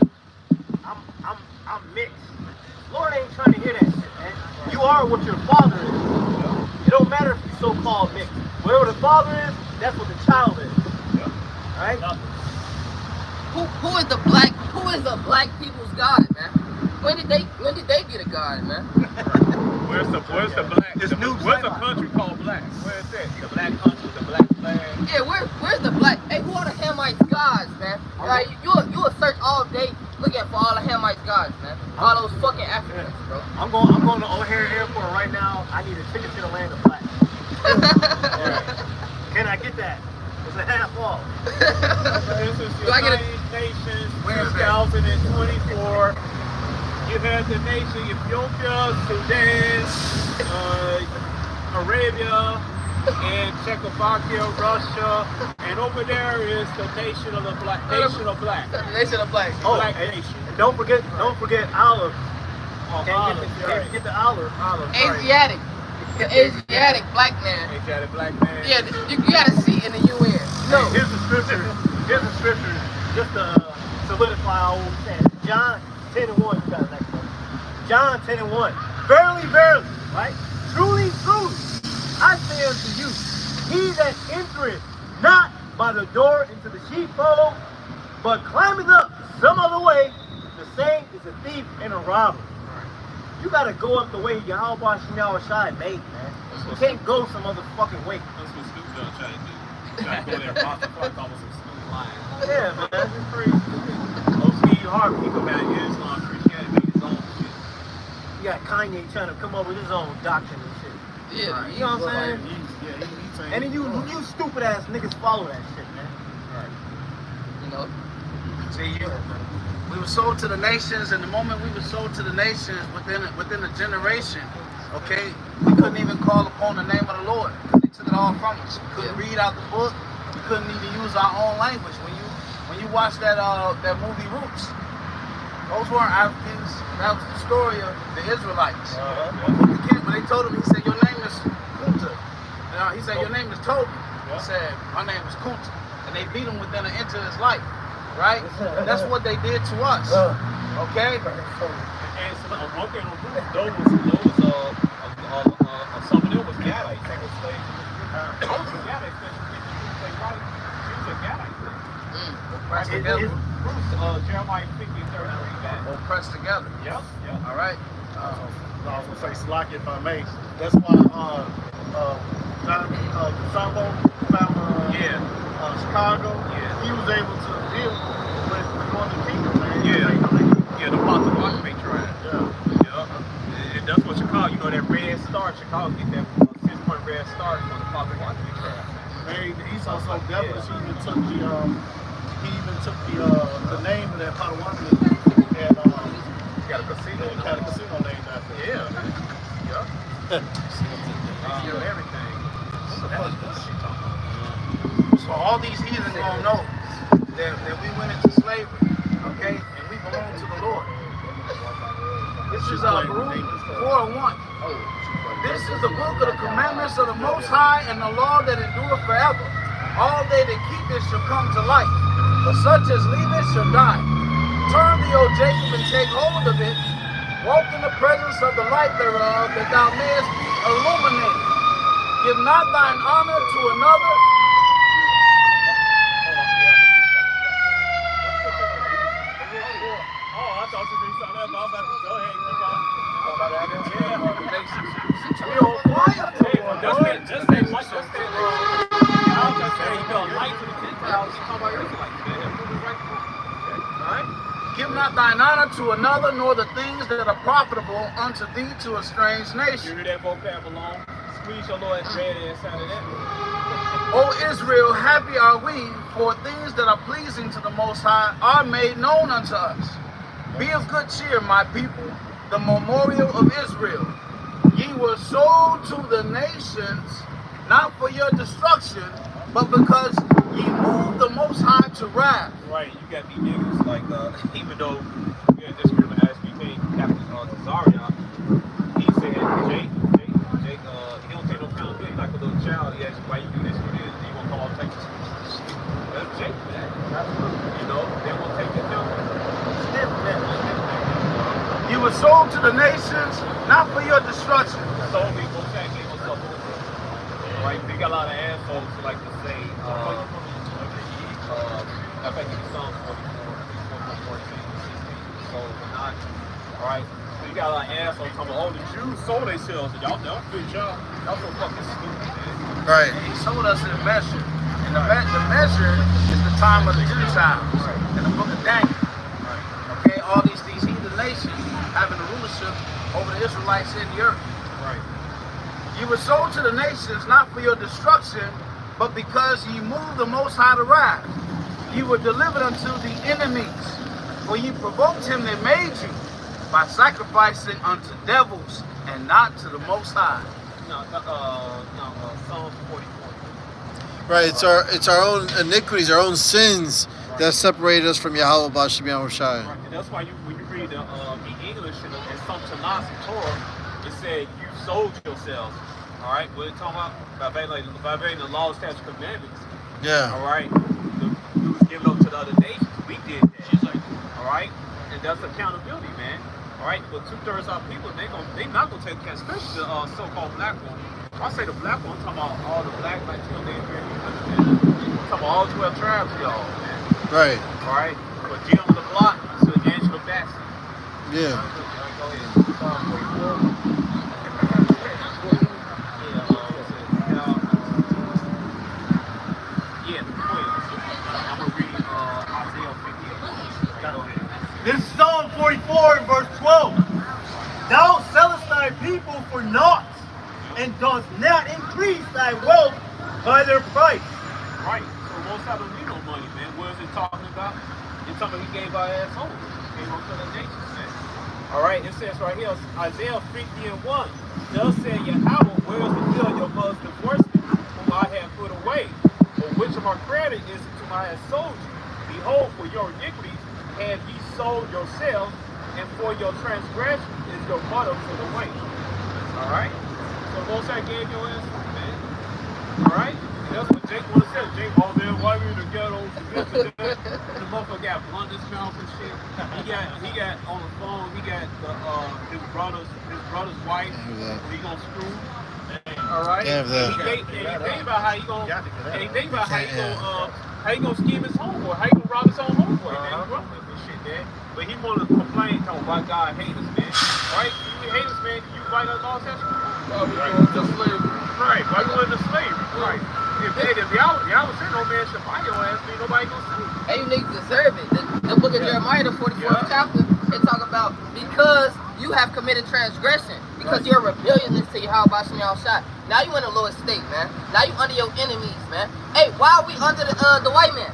I'm mixed. Lord ain't trying to hear that shit, man. You are what your father is. It don't matter if you so-called mixed. Whatever the father is, that's what the child is. Right? Who is the black people's God, man? When did they get a God, man? Where's the black? Where's the country called black? Where is that? The black country, the black flag. Yeah, where's the black? Hey, who are the Hamites gods, man? Like you'll search all day looking for all the Hamites gods, man. All those fucking Africans, bro. I'm going to O'Hare Airport right now. I need a ticket to the land of black. Can I get that? It's a half off. This is Do I get United Nations Where is that? 2024. You have the nation Ethiopia, Sudan, Arabia, and Czechoslovakia, Russia, and over there is the nation of the black. Nation of black. The nation of black. Oh, Black and nation. don't forget olive. Oh, Can't get the olive. Sorry. Asiatic. The Asiatic black man. Asiatic black man. Yeah, you gotta see in the UN. No. Here's the scripture. Just to solidify all what we said. John 10:1. You got it next one. John 10:1. Verily, verily, right? Truly, truly, I say unto you, he that entereth not by the door into the sheepfold, but climbeth up some other way, the same is a thief and a robber. You gotta go up the way Yahweh Shai made, man. You can't go some other fucking way. That's what Snoop Dogg trying to do. Trying to go there, box the fuck almost some Snoop lying. Yeah, man, that's crazy. Oh, Steve Harvey, he go back to Islam, Christianity, made his own shit. You got Kanye trying to come up with his own doctrine and shit. Yeah. You know what I'm saying? And then you stupid ass niggas follow that shit, man. You know. See, we were sold to the nations, and the moment we were sold to the nations, within a generation, okay, we couldn't even call upon the name of the Lord. They took it all from us. We couldn't read out the book. We couldn't even use our own language. When you watch that movie Roots, those weren't Africans. That was the story of the Israelites. When they told him, he said, "Your name is Kunta." He said, "Your name is Toby." He said, "My name is Kunta." And they beat him within an inch of his life. Right? That's what they did to us. Okay? And so, one thing on Roots, some of them was Gadites, they were slaves. Those were Gadites, they probably Jews are Gadites. Roots, Jeremiah 50:33, man. Pressed together. Yep. All right? I was gonna say Slocky if I may. That's why Sambo found Chicago. Yeah. He was able to deal with the Northern Kingdom, man. Yeah, the Potawatomi tribe. Yeah. And that's what Chicago, you know, that red star, Chicago get that 6-point red star from the Potawatomi tribe. He's also devilish. He even took the name of that Potawatomi and Got a casino. had a casino named after him. Yeah, man. Steal everything. So all these heathen gonna know that we went into slavery, okay? And we belong to the Lord. This is Baruch 4:1. This is the book of the commandments of the Most High and the law that endureth forever. All they that keep it shall come to life, but such as leave it shall die. Turn thee, O Jacob, and take hold of it. Walk in the presence of the light thereof, that thou mayest be illuminated. Give not thine honor to another. Oh, I thought you did something else. about to go ahead. Keep on. Just say like I said, I'll just say he built light to the Gentiles. He talking about Israelites, man. Alright? Give not thine honor to another, nor the things that are profitable unto thee to a strange You nation. hear that vocab alone? Squeeze your little red ass out of that. O Israel, happy are we, for things that are pleasing to the Most High are made known unto us. Be of good cheer, my people, the memorial of Israel. Ye were sold to the nations, not for your destruction, but because ye moved the Most High to wrath. Right, you got these niggas like, even though we had this criminal SBK, Captain Tazarian, he said, Jake, he don't take no accountability. Like a little child, he asked you why you do this or this, and you won't call take this. That's Jake, man. You know, they won't take the accountability. You were sold to the nations, not for your destruction. Sold me, go back, get yourself over. Right, they got a lot of assholes who like to say, I think it's Psalms 44, 14, 16. So, not, all right. So you got a lot of assholes talking about, oh, the Jews sold themselves. And y'all fit y'all. Y'all so fucking stupid, man. Right. He sold us in measure. And the measure is the time of the Gentiles. In the book of Daniel. Okay, all these heathen nations having the rulership over the Israelites in the earth. Right. You were sold to the nations not for your destruction, but because ye moved the Most High to wrath. You were delivered unto the enemies, for ye provoked him that made you by sacrificing unto devils and not to the Most High. No, Psalms 44. Right. It's our own iniquities, our own sins that separate us from Yahweh B'Shem Yahushai. Right. And that's why when you read the English in some Tanakh and Torah, it said you sold yourselves. All right, we're talking about by the law, statutes, commandments. Yeah. All right, we was giving up to the other nations. We did that. All right, and that's accountability, man. All right, but 2/3 of our people, they not gonna take account, especially the so-called black one. I say the black one, I'm talking about all the black Latino native American countries. I'm talking about all 12 tribes, y'all, man. Right. All right, but Jim on the block, so Angela Bassett. Yeah. Go ahead. Psalm 44. This is Psalm 44 and verse 12. Thou sellest thy people for naught, and dost not increase thy wealth by their price. Right. So most of them need no money, man. What is it talking about? It's talking about he gave our ass over. He gave over to the nations, man. All right. It says right here, Isaiah 50 and 1. Thus said Yahweh, where is the bill your mother's divorcement, whom I have put away? For which of our credit is it to my have sold you? Behold, for your iniquities have ye sold yourselves, and for your transgression is your mother put away. All right. So most I gave your ass, man. All right. And that's what Jake want to say. Jake, oh man, why we in the ghetto? The motherfucker got blunt his mouth and shit. He got on the phone. He got his brother's wife. He gonna screw. All right. Yeah, and he think about how he gonna. And he think about how he gonna scheme his homeboy. How he gonna rob his own homeboy, man. He grumpy and shit, man. But he wanna complain, talking about God hate us, man. Right? You hate us, man. You fight us all sexual. Right. Why you into slavery? Right. If y'all said no man should buy your ass, ain't nobody gonna sue. Hey, you niggas deserve it. The book of Jeremiah, the 44th chapter, it talk about because you have committed transgression, because you're rebelliousness to Yahweh B'Shem Yahushai. Now you in a lower state, man. Now you under your enemies, man. Hey, why are we under the white man?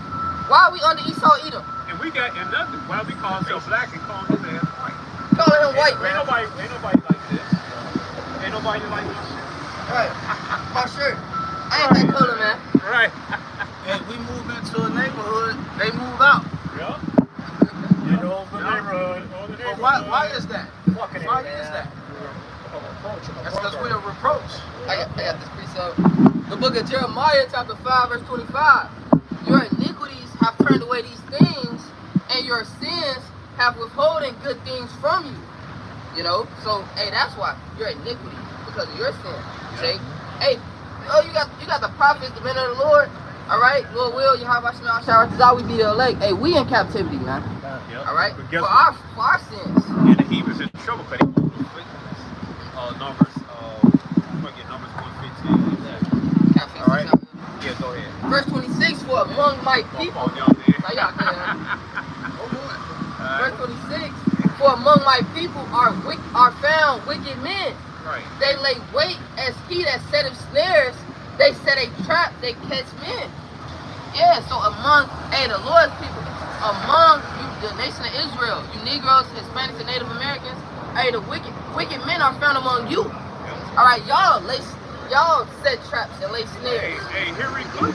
Why are we under Esau Edom? And we got nothing. Why we call ourselves black and call his ass white? Calling him white, man. Ain't nobody like this. Ain't nobody like this shit. Right. My shirt. I ain't that color, man. Right. And we move into a neighborhood, they move out. Yeah. You know the neighborhood. But why is that? Why is that? That's because we're a reproach. I got this precept. The book of Jeremiah, chapter 5, verse 25. Your iniquities have turned away these things, and your sins have withholding good things from you. You know? So, hey, that's why. Your iniquity, because of your sin. See? Hey, you got the prophets, the men of the Lord. All right? Lord will, Yahweh B'Shem Yahushai, we be the elect. Hey, we in captivity, man. Yep. All right, But for guess our what? for our sins. And the heathens in trouble because they moved with numbers. Forget numbers 115. Captain All right. 6, Yeah, go ahead. Verse 26, for among my people. Fall down there. Now y'all can. Alright. Verse 26, for among my people are found wicked men. Right. They lay wait as he that setteth snares. They set a trap, they catch men. Yeah, so among, the Lord's people, among you, the nation of Israel, you Negroes, Hispanics, and Native Americans, the wicked men are found among you. All right, y'all set traps and lay snares. Hey, here we go. A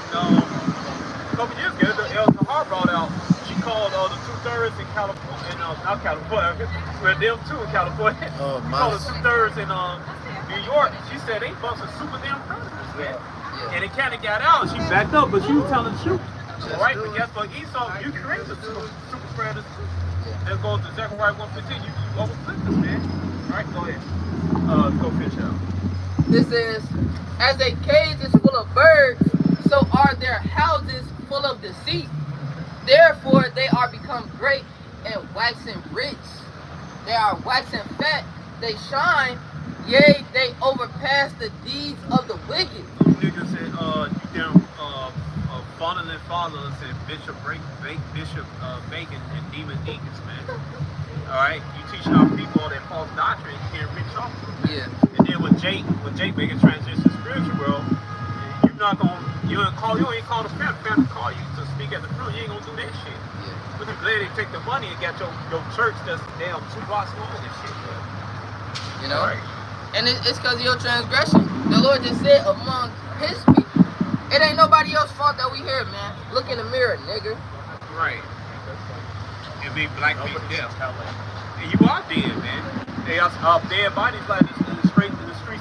couple years ago, the El Tahar brought out. She called the 2/3 in California, and not California, well, them two in California. Oh, She called the 2/3 in New York. She said they bunch of super damn predators, man. And it kind of got out. She backed up, but she was telling the truth. All right, but guess what? Esau, you created the super predators. Let's go to Zechariah 1:15. You overflipped this, man. All right, go ahead. Go fish out. This is, as a cage is full of birds, so are their houses full of deceit. Therefore they are become great and waxing rich. They are waxing fat, they shine, yea, they overpass the deeds of the wicked. Those niggas said, you damn funneling followers and Bishop Bacon and Demon Deacons, man. Alright? You teaching our people all that false doctrine and can't rich off of them. Yeah. And then when Jake Bacon transitions to the spiritual world, you ain't call the family call you to speak at the front, you ain't gonna do that shit. Yeah. But you glad they take the money and got your church that's damn 2 blocks long and shit. You know? Right. And it's because of your transgression. The Lord just said among his people. It ain't nobody else's fault that we here, man. Look in the mirror, nigga. Right. And be black people death. And you are dead, man. They are dead bodies like in the streets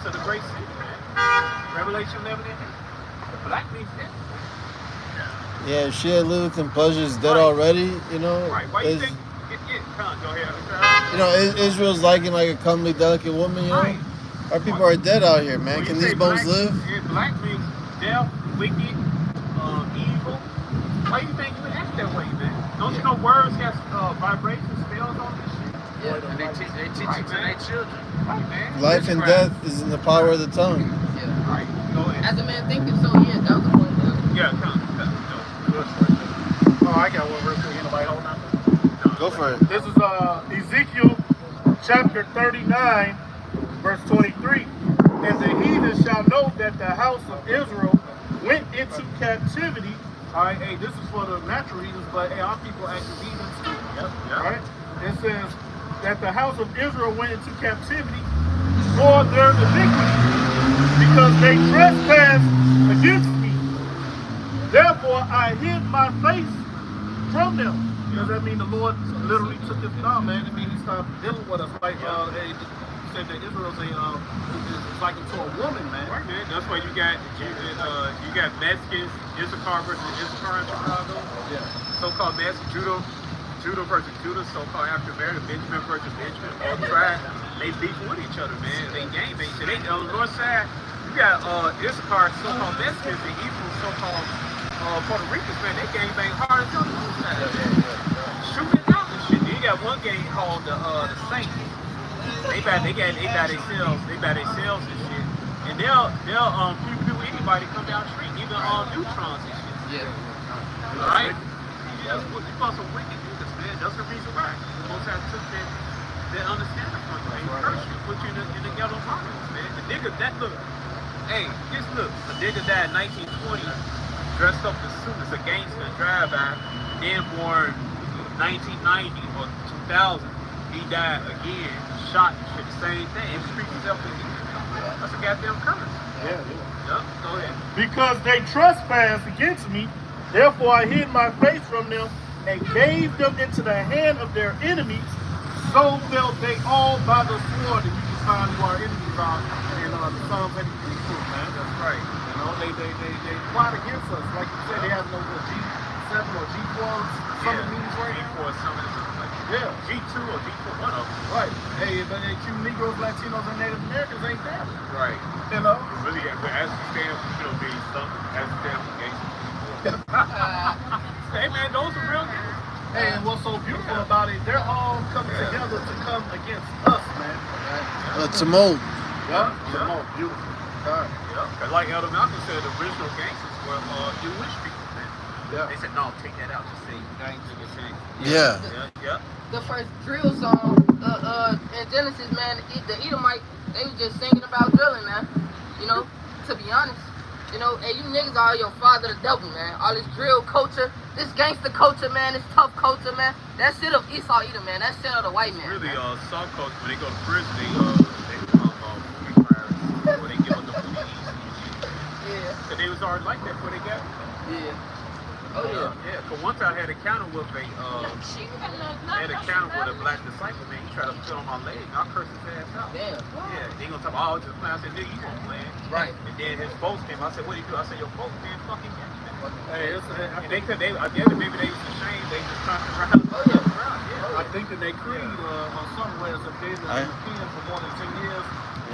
of the great city, man. Revelation 11 in there. The black means death. Yeah, she had lived in pleasures dead already, you know. Right. Why you think? Go ahead. Israel's liking like a comely, delicate woman, you know. Right. Our people are dead out here, man. When Can you these say bones black, live? Yeah, black means death, wicked, evil. Why you think you act that way, man? Don't you know words have vibrations, spells on this shit? Yeah. And they teach it to their children. Right, man. Life and death is in the power of the tongue. Yeah. Right. Go ahead. As a man thinketh, so he is. That was the point. Yeah, come. Oh, I got one real quick. Anybody hold on? Go for it. This is Ezekiel chapter 39, verse 23. And the heathen shall know that the house of Israel went into captivity. All right, hey, this is for the natural heathens, but hey, our people actually heathens too. Yep. All right. It says that the house of Israel went into captivity for their iniquity, because they trespassed against me. Therefore I hid my face from them. Does that mean the Lord literally took his down, man? I mean, he stopped dealing with us like he said that Israel's is like into a woman, man. Right, man. That's why you got Mexicans, Issachar versus Issachar in Chicago. Yeah. So-called Mexican Judah versus Judah, so-called African American, Benjamin versus Benjamin, all tribes, they beef with each other, man. They gang bang shit. On the north side, you got Issachar, so-called Mexicans, and Ephraim, so-called Puerto Ricans, man. They gang bang hard as on the north side. Shooting out and shit. Then you got one gang called the Saints. They buy themselves and shit. And they'll pew anybody come down the street, even neutrons and shit. Yeah. Alright? You got some wicked niggas, man. That's the reason why. The most I took that understanding from you. They curse you, put you in the ghetto models, man. The nigga a nigga died in 1920, dressed up in suit as a gangster, drive-by, then born 1990 or 2000, he died again, shot, shit, the same thing. It streets himself again. That's a goddamn curse. Yeah. Yup, go ahead. Because they trespassed against me, therefore I hid my face from them and gave them into the hand of their enemies. So fell they all by the sword. And you can find who our enemies are in the Psalms 83 book, man. That's right. You know, they plot against us. Like you said, they have no G7 or G4 summit meetings right now. G4 summit or something like that. Yeah. G2 or G4, one of them. Right. Hey, but they Cuban Negroes, Latinos, and Native Americans ain't that. Right. You know? Really, as you stand, being something, as you stand for gangsters. Hey man, those are real niggas. Hey, and what's so beautiful about it, they're all coming together to come against us, man. Tumult. Yeah, beautiful. Yeah. Like Elder Malcolm said, the original gangsters were Jewish people, man. Yeah. They said, no, take that out. Just say gangs against gangs. Yeah. The first drill song in Genesis, man, the Edomite, they was just singing about drilling, man. You know, to be honest. You know, hey, you niggas are your father the devil, man. All this drill culture, this gangster culture, man, this tough culture, man. That shit of Esau Edom, man. That shit of the white man. Really, man. some culture, when they go to prison, they become movie pirates, or they give up the police. Yeah. Cause they was already like that before they got. Yeah. Oh yeah. Yeah. Cause once I had a counter with a black disciple, man. He tried to fit on my leg. I cursed his ass out. Damn. Yeah. They gonna talk about, oh, just playing. I said, nigga, you gonna play. Right. And then his folks came. I said, what do you do? I said, your folks being fucking gangster. Hey, And they could, I guess maybe they was ashamed. They just turned around. Oh yeah. Yeah. I think that they creed on somewhere if they've been in the pen for more than 10 years,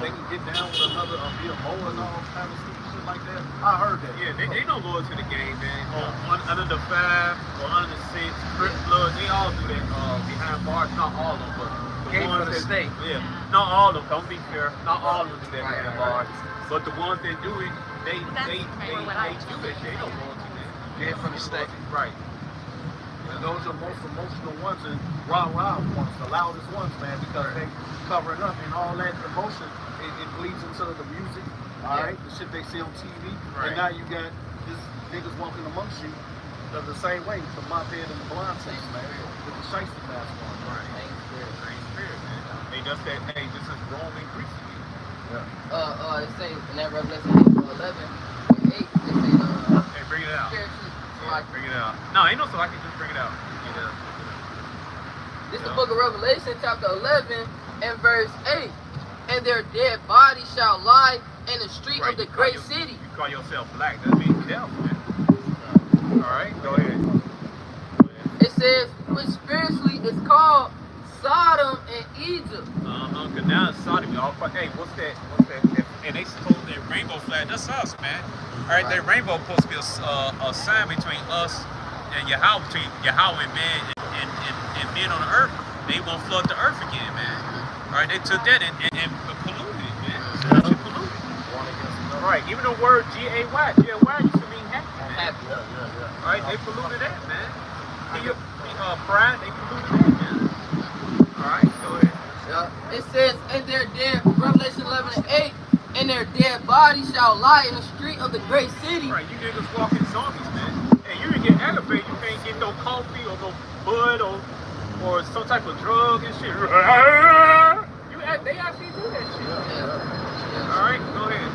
they can get down with another, be a mower and all kind of stupid shit like that. I heard that. Yeah, they know loyal to the game, man. Under the 5 or under the 6, Crip Blood, they all do that behind bars. Not all of them, but the Game ones for the that, state. Yeah, not all of them. Don't be fair. Not all of them do that Right, behind right. bars. But the ones that do it, they do that shit. They know loyalty, man. Game for the state. Right. And those are most emotional ones and rah-rah ones, the loudest ones, man, because they covering up and all that emotion, it bleeds into the music, all right, the shit they see on TV, Right. and now you got this niggas walking amongst you the same way, the mop head and the blind face, man, with the shiesty mask on. Right. Same spirit, man. Hey, that's that. Hey, this is Rome and Greece again. They say in that Revelation 11, 8, they say Hey, bring it out. spiritually. Bring it out. No, ain't no so I can just bring it out. This is the book of Revelation, chapter 11, and verse 8. And their dead bodies shall lie in the street of the great city. You call yourself black. That means devil, man. All right, go ahead. It says, which spiritually is called Sodom and Egypt. Cause now it's Sodom. Hey, what's that? And they supposed that rainbow flag. That's us, man. All right, that rainbow supposed to be a sign between us and Yahweh, between Yahweh and man and men on the earth. They won't flood the earth again, man. All right, they took that and polluted it, man. Spiritually polluted. All right, even the word G-A-Y used to mean happy, man. Happy. All right, they polluted that, man. Pride, they polluted that, man. All right, go ahead. It says, and their dead, Revelation 11 and 8, and their dead bodies shall lie in the street of the great city. Right, you niggas walking zombies, man. And you can get aggravated, you can't get no coffee or no bud or some type of drug and shit. They actually do that shit. All right, go ahead.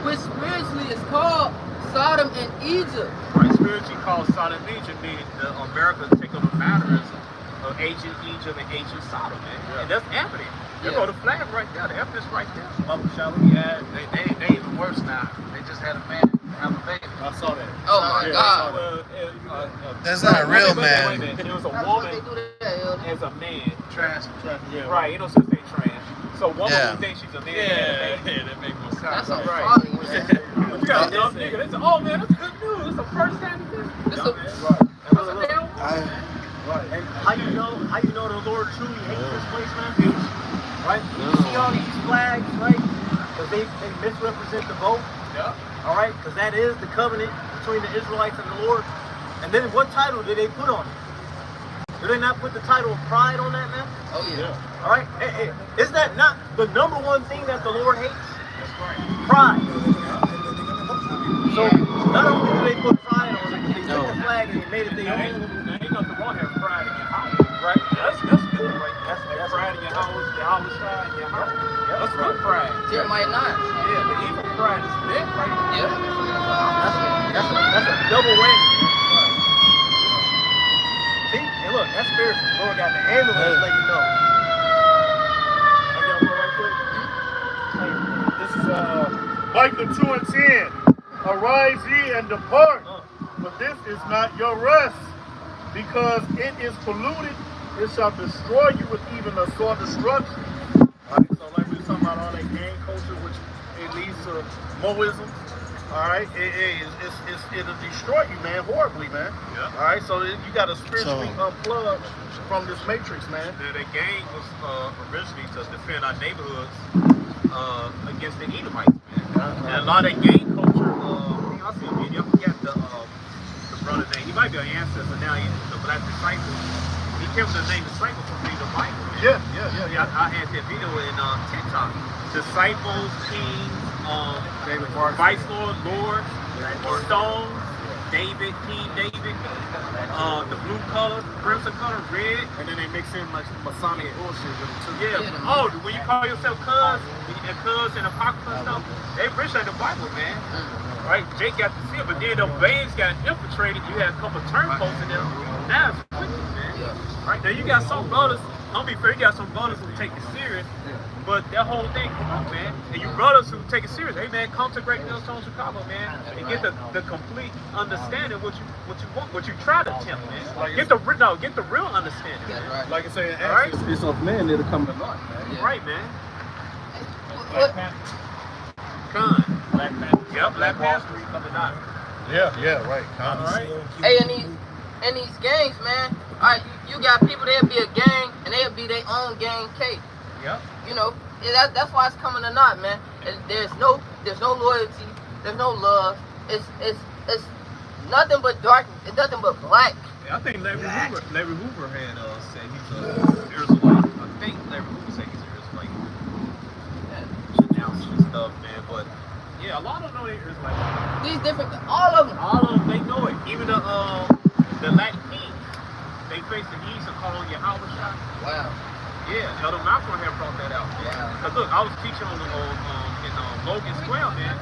Which spiritually is called Sodom and Egypt. Right, spiritually called Sodom and Egypt, meaning the America take on the mannerism of ancient Egypt and ancient Sodom, man. And that's evident. They go the flag right there, the evidence right there. Yeah, they even worse now. They just had a man have a baby. I saw that. Oh my God. That's not a real Wait a man. minute. It was a How the fuck woman they do that, as a man. Trans. Yeah. Right, you know, since they trans. So one Yeah. woman thinks she's a man. that makes more sense. That's a Right. folly, man. You got a dumb nigga. They say, oh man, that's good news. It's the first time you did This it. is That's a hell. Right. And how you know the Lord truly hates this place, man? Right? You see all these flags, right? Because they misrepresent the vote. Yeah. All right? Because that is the covenant between the Israelites and the Lord. And then what title did they put on it? Do they not put the title of pride on that, man? Oh yeah. All right? Hey, is that not the number one thing that the Lord hates? That's right. Pride. So not only do they put pride on it, they took the flag and they made it their Now, own. ain't nothing wrong having pride in your house, right? That's good, right? That's pride in your house side in your house. Yeah. That's good pride. Jeremiah 9. Yeah, but even pride is dead, right? Yeah. That's a double whammy. See? And look, that's spiritual. The Lord got the ambulance letting you know. I got one right quick. This is Micah 2 and 10. Arise ye and depart, for this is not your rest, because it is polluted. It shall destroy you with even a sore destruction. All right, so like we were talking about all that gang culture, which it leads to Moism. All right, it'll destroy you, man, horribly, man. Yeah. All right, so you got to spiritually unplug from this matrix, man. The gang was originally to defend our neighborhoods against the Edomites, man. And a lot of that gang culture, I see a video, I forget the brother's name. He might be an ancestor now, he's the black disciple. He came with the name disciple from reading the Bible, man. Yeah. I had that video in TikTok. Disciples, kings, David Barton. Vice Lord, Stones, David, King David, the blue color, crimson color, red. And then they mix in like Masonic bullshit with it too. Yeah. Oh, when you call yourself cuz and apocrypha and stuff, they appreciate the Bible, man. Right? Jake got to see it, but then the veins got infiltrated. You had a couple turncoats in them. Now it's wicked, man. Right? Now you got some brothers, don't be fair, you got some brothers who take it serious. But that whole thing, come on, man. And you brothers who take it serious, hey man, come to Great Millstone Chicago, man, and get the complete understanding what you want, what you try to attempt, man. Get the real understanding, man. Right. Like I say, in All right. Acts, it's of men that'll come to naught, man. Yeah. Right, man. What? Con. Black Panther. Yep, Black Panther. Coming out. Yeah, right. All right. Hey, in these gangs, man. All right, you got people that'll be a gang and they'll be their own gang cake. Yep. You know, that's why it's coming to naught, man. And there's no loyalty, there's no love. It's nothing but darkness. It's nothing but black. Yeah, I think Larry Hoover had said he's an Israelite. I think Larry Hoover said he's an Israelite. Denouncing and stuff, man. But yeah, a lot of them know they're Israelite. These different, all of them. All of them, they know it. Even the Latin kings, they face the east and call on Yahweh Shai. Wow. Yeah, Elder Malcolm had brought that out. Wow. Cause look, I was teaching on in Logan Square, man,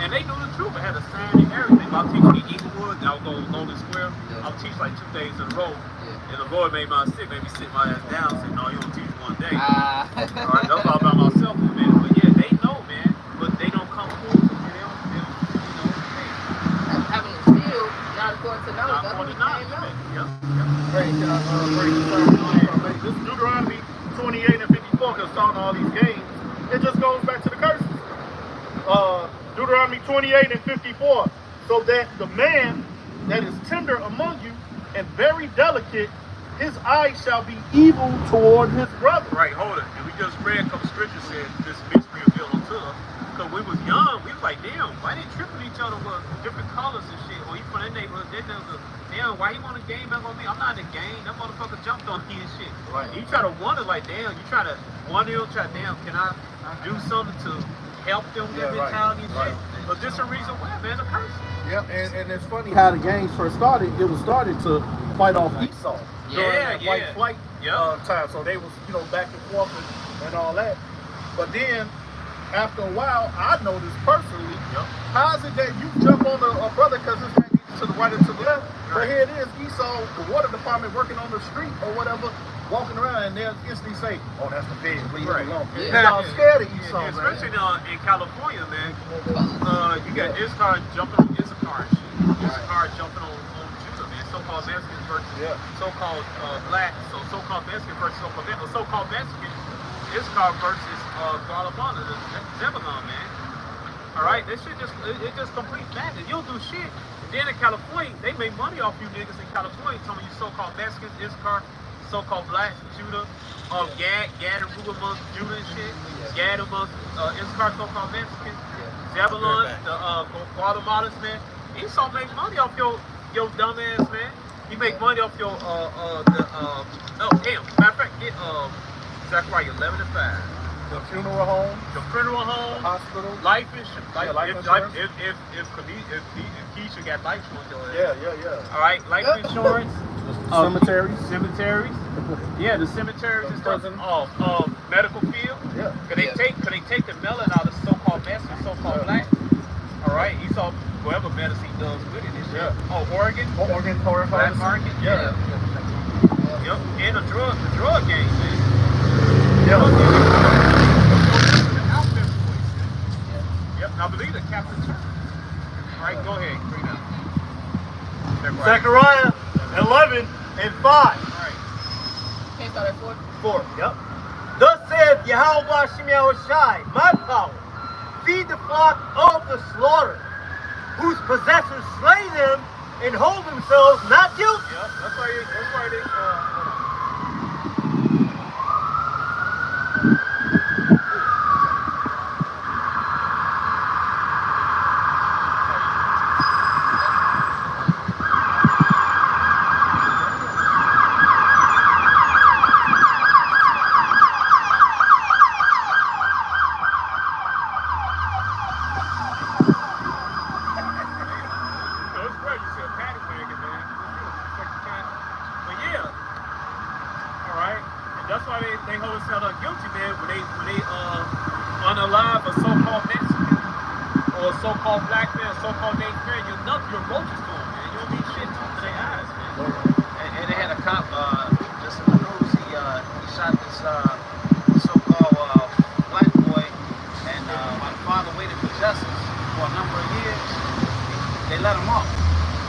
and they knew the truth. I had a sign and everything. I was teaching in Eaglewood, and I would go to Logan Square. Yeah. I'll teach like 2 days in a row. Yeah. And the Lord made me sit my ass down, said, no, you don't teach one day. Ah. All right, that's all about myself for a minute. But yeah, they know, man, but they don't come forward. They don't, Having a skill, not according to knowledge. That's what it knowledge, came out. man. Yep. This Deuteronomy 28 and 54, because talking all these games, it just goes back to the curses. Deuteronomy 28 and 54, so that the man that is tender among you and very delicate, his eye shall be evil toward his brother. Right, hold it. And we just read a couple scriptures said this mystery revealed unto us. Because we was young, we was like, damn, why they tripping each other with different colors and shit? Or you from that neighborhood, damn, why you want a game up on me? I'm not in the game. That motherfucker jumped on me and shit. Right. You try to wonder, like, damn, you try to wonder, damn, can I do something to help them with their mentality and shit? But this is a reason why, man, the person. Yeah, and it's funny how the games first started. It was started to fight off Esau during that white flight time. So they was, back and forth and all that. But then, after a while, I noticed personally, how is it that you jump on a brother because it's to the right or to the left? But here it is, Esau, the water department working on the street or whatever, walking around, and they'll instantly say, oh, that's the feds, leave him alone. I'm scared of Esau, man. Especially in California, man. You got Issachar jumping on Issachar and shit. Issachar jumping on Judah, man. So-called Mexicans versus so-called black, so-called Mexican versus so-called Mexican. Issachar versus Guatemala, Zebulon, man. All right, this shit it just complete madness. You'll do shit. And then in California, they make money off you niggas in California, telling you so-called Mexicans, Issachar, so-called black, Judah, Gad and Reuben amongst Judah and shit. Gad amongst Issachar, so-called Mexican. Zebulon, the Guatemalans, man. Esau make money off your dumb ass, man. He make money off your matter of fact, get Zechariah 11 and 5. The funeral home, The funeral home, the hospital. life insurance. Life insurance. If Keisha got life insurance, Yeah. all right, life insurance. Cemeteries. Cemeteries. Yeah, the cemeteries and stuff. Prison. Medical field. Yeah. Could they take the melon out of so-called Mexican, so-called black? All right, he saw whatever medicine he does with it and shit. Yeah. Oh, Oregon. Black market. Yeah. Yep. And the drug game, man. Yeah. Yep. I believe the Catholic Church. All right, go ahead. Bring it up. Zechariah 11 and 5. All right. Can't start at 4. 4. Yep. Thus saith Yahweh Shem Yahushai, my power, feed the flock of the slaughter, whose possessors slay them and hold themselves not guilty. Yep, that's why they hold themselves guilty, man, when they unalive a so-called Mexican or a so-called black man, so-called Native American, you're roaches to them, man. You don't mean shit to their eyes, man. And they had a cop just in the news. He shot this so-called black boy, and my father waited for justice for a number of years. They let him off.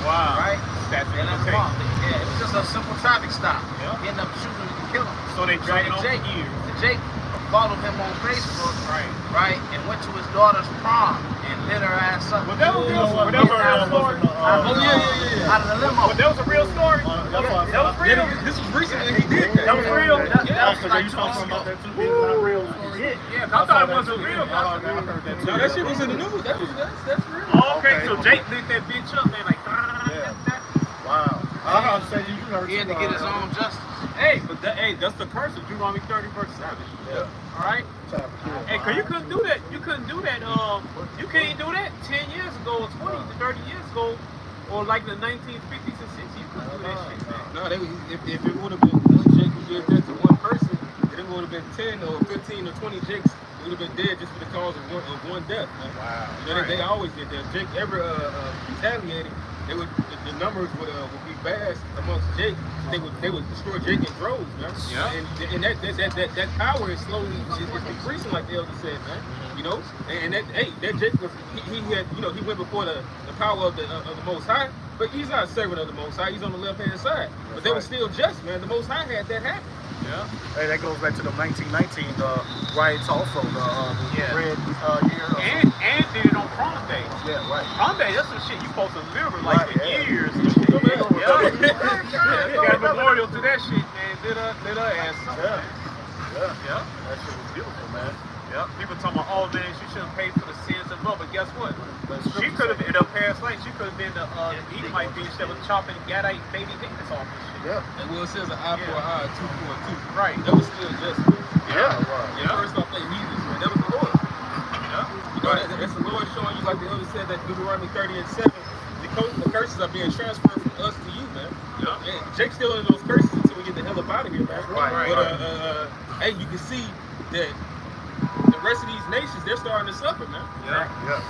Wow. Right? They let him off. Yeah, it was just a simple traffic stop. Yeah. He ended up shooting him and killing him. So they dragged him Jake, for years. Jake followed him on Facebook, Right. and went to his daughter's prom and lit her ass up. But that was a real story. Out of the limo. But that was a real story. That was real. This was recently he did that. That was real. That was like You 2 talking weeks about ago. that too? It's not real story. Yeah, I thought it wasn't real. I heard that too. No, that shit was in the news. That's real. Oh, okay, so Jake lit that bitch up, man, like. Wow. I heard say you heard. He had to get his own justice. Hey, but that's the curse of Deuteronomy 30 verse 7. Yeah. All right. Hey, cause you couldn't do that. You couldn't do that. You can't do that 10 years ago, or 20 to 30 years ago, or like the 1950s and 60s. You couldn't do that shit, man. No, if it would have been Jake who did that to one person, it would have been 10 or 15 or 20 Jakes who would have been dead just for the cause of one death, man. Wow. You know, they always did that. Jake ever retaliated, the numbers would be vast amongst Jake. They would destroy Jake in droves, man. Yeah. And that power is slowly is decreasing, like the elder said, man. You know, and that Jake was he had, you know, he went before the power of the Most High, but he's not a servant of the Most High. He's on the left hand side, but they were still just, man. The Most High had that happen. Yeah. Hey, that goes back to the 1919 riots also, the red year. And did it on prom day. Yeah, right. Prom day, that's some shit you supposed to remember like for years. Yeah. You got a memorial to that shit, man. Lit her ass up, man. Yeah. That shit was beautiful, man. Yeah. People talking about, oh man, she shouldn't pay for the sins of love, but guess what? She could have been in her past life. She could have been the Edomite bitch that was chopping Gadite baby dickens off and shit. Yeah. And Will says an eye for an eye, tooth for a tooth. Right. That was still just. Yeah. Right. Yeah. First off, they heathens, man. That was the Lord. Yeah. You know, that's the Lord showing you, like the elder said, that Deuteronomy 30 and 7. The curses are being transferred from us to you, man. Yeah. And Jake's still in those curses until we get the hell up out of here, man. Right. But hey, you can see that the rest of these nations, they're starting to suffer, man. Yeah. Yeah.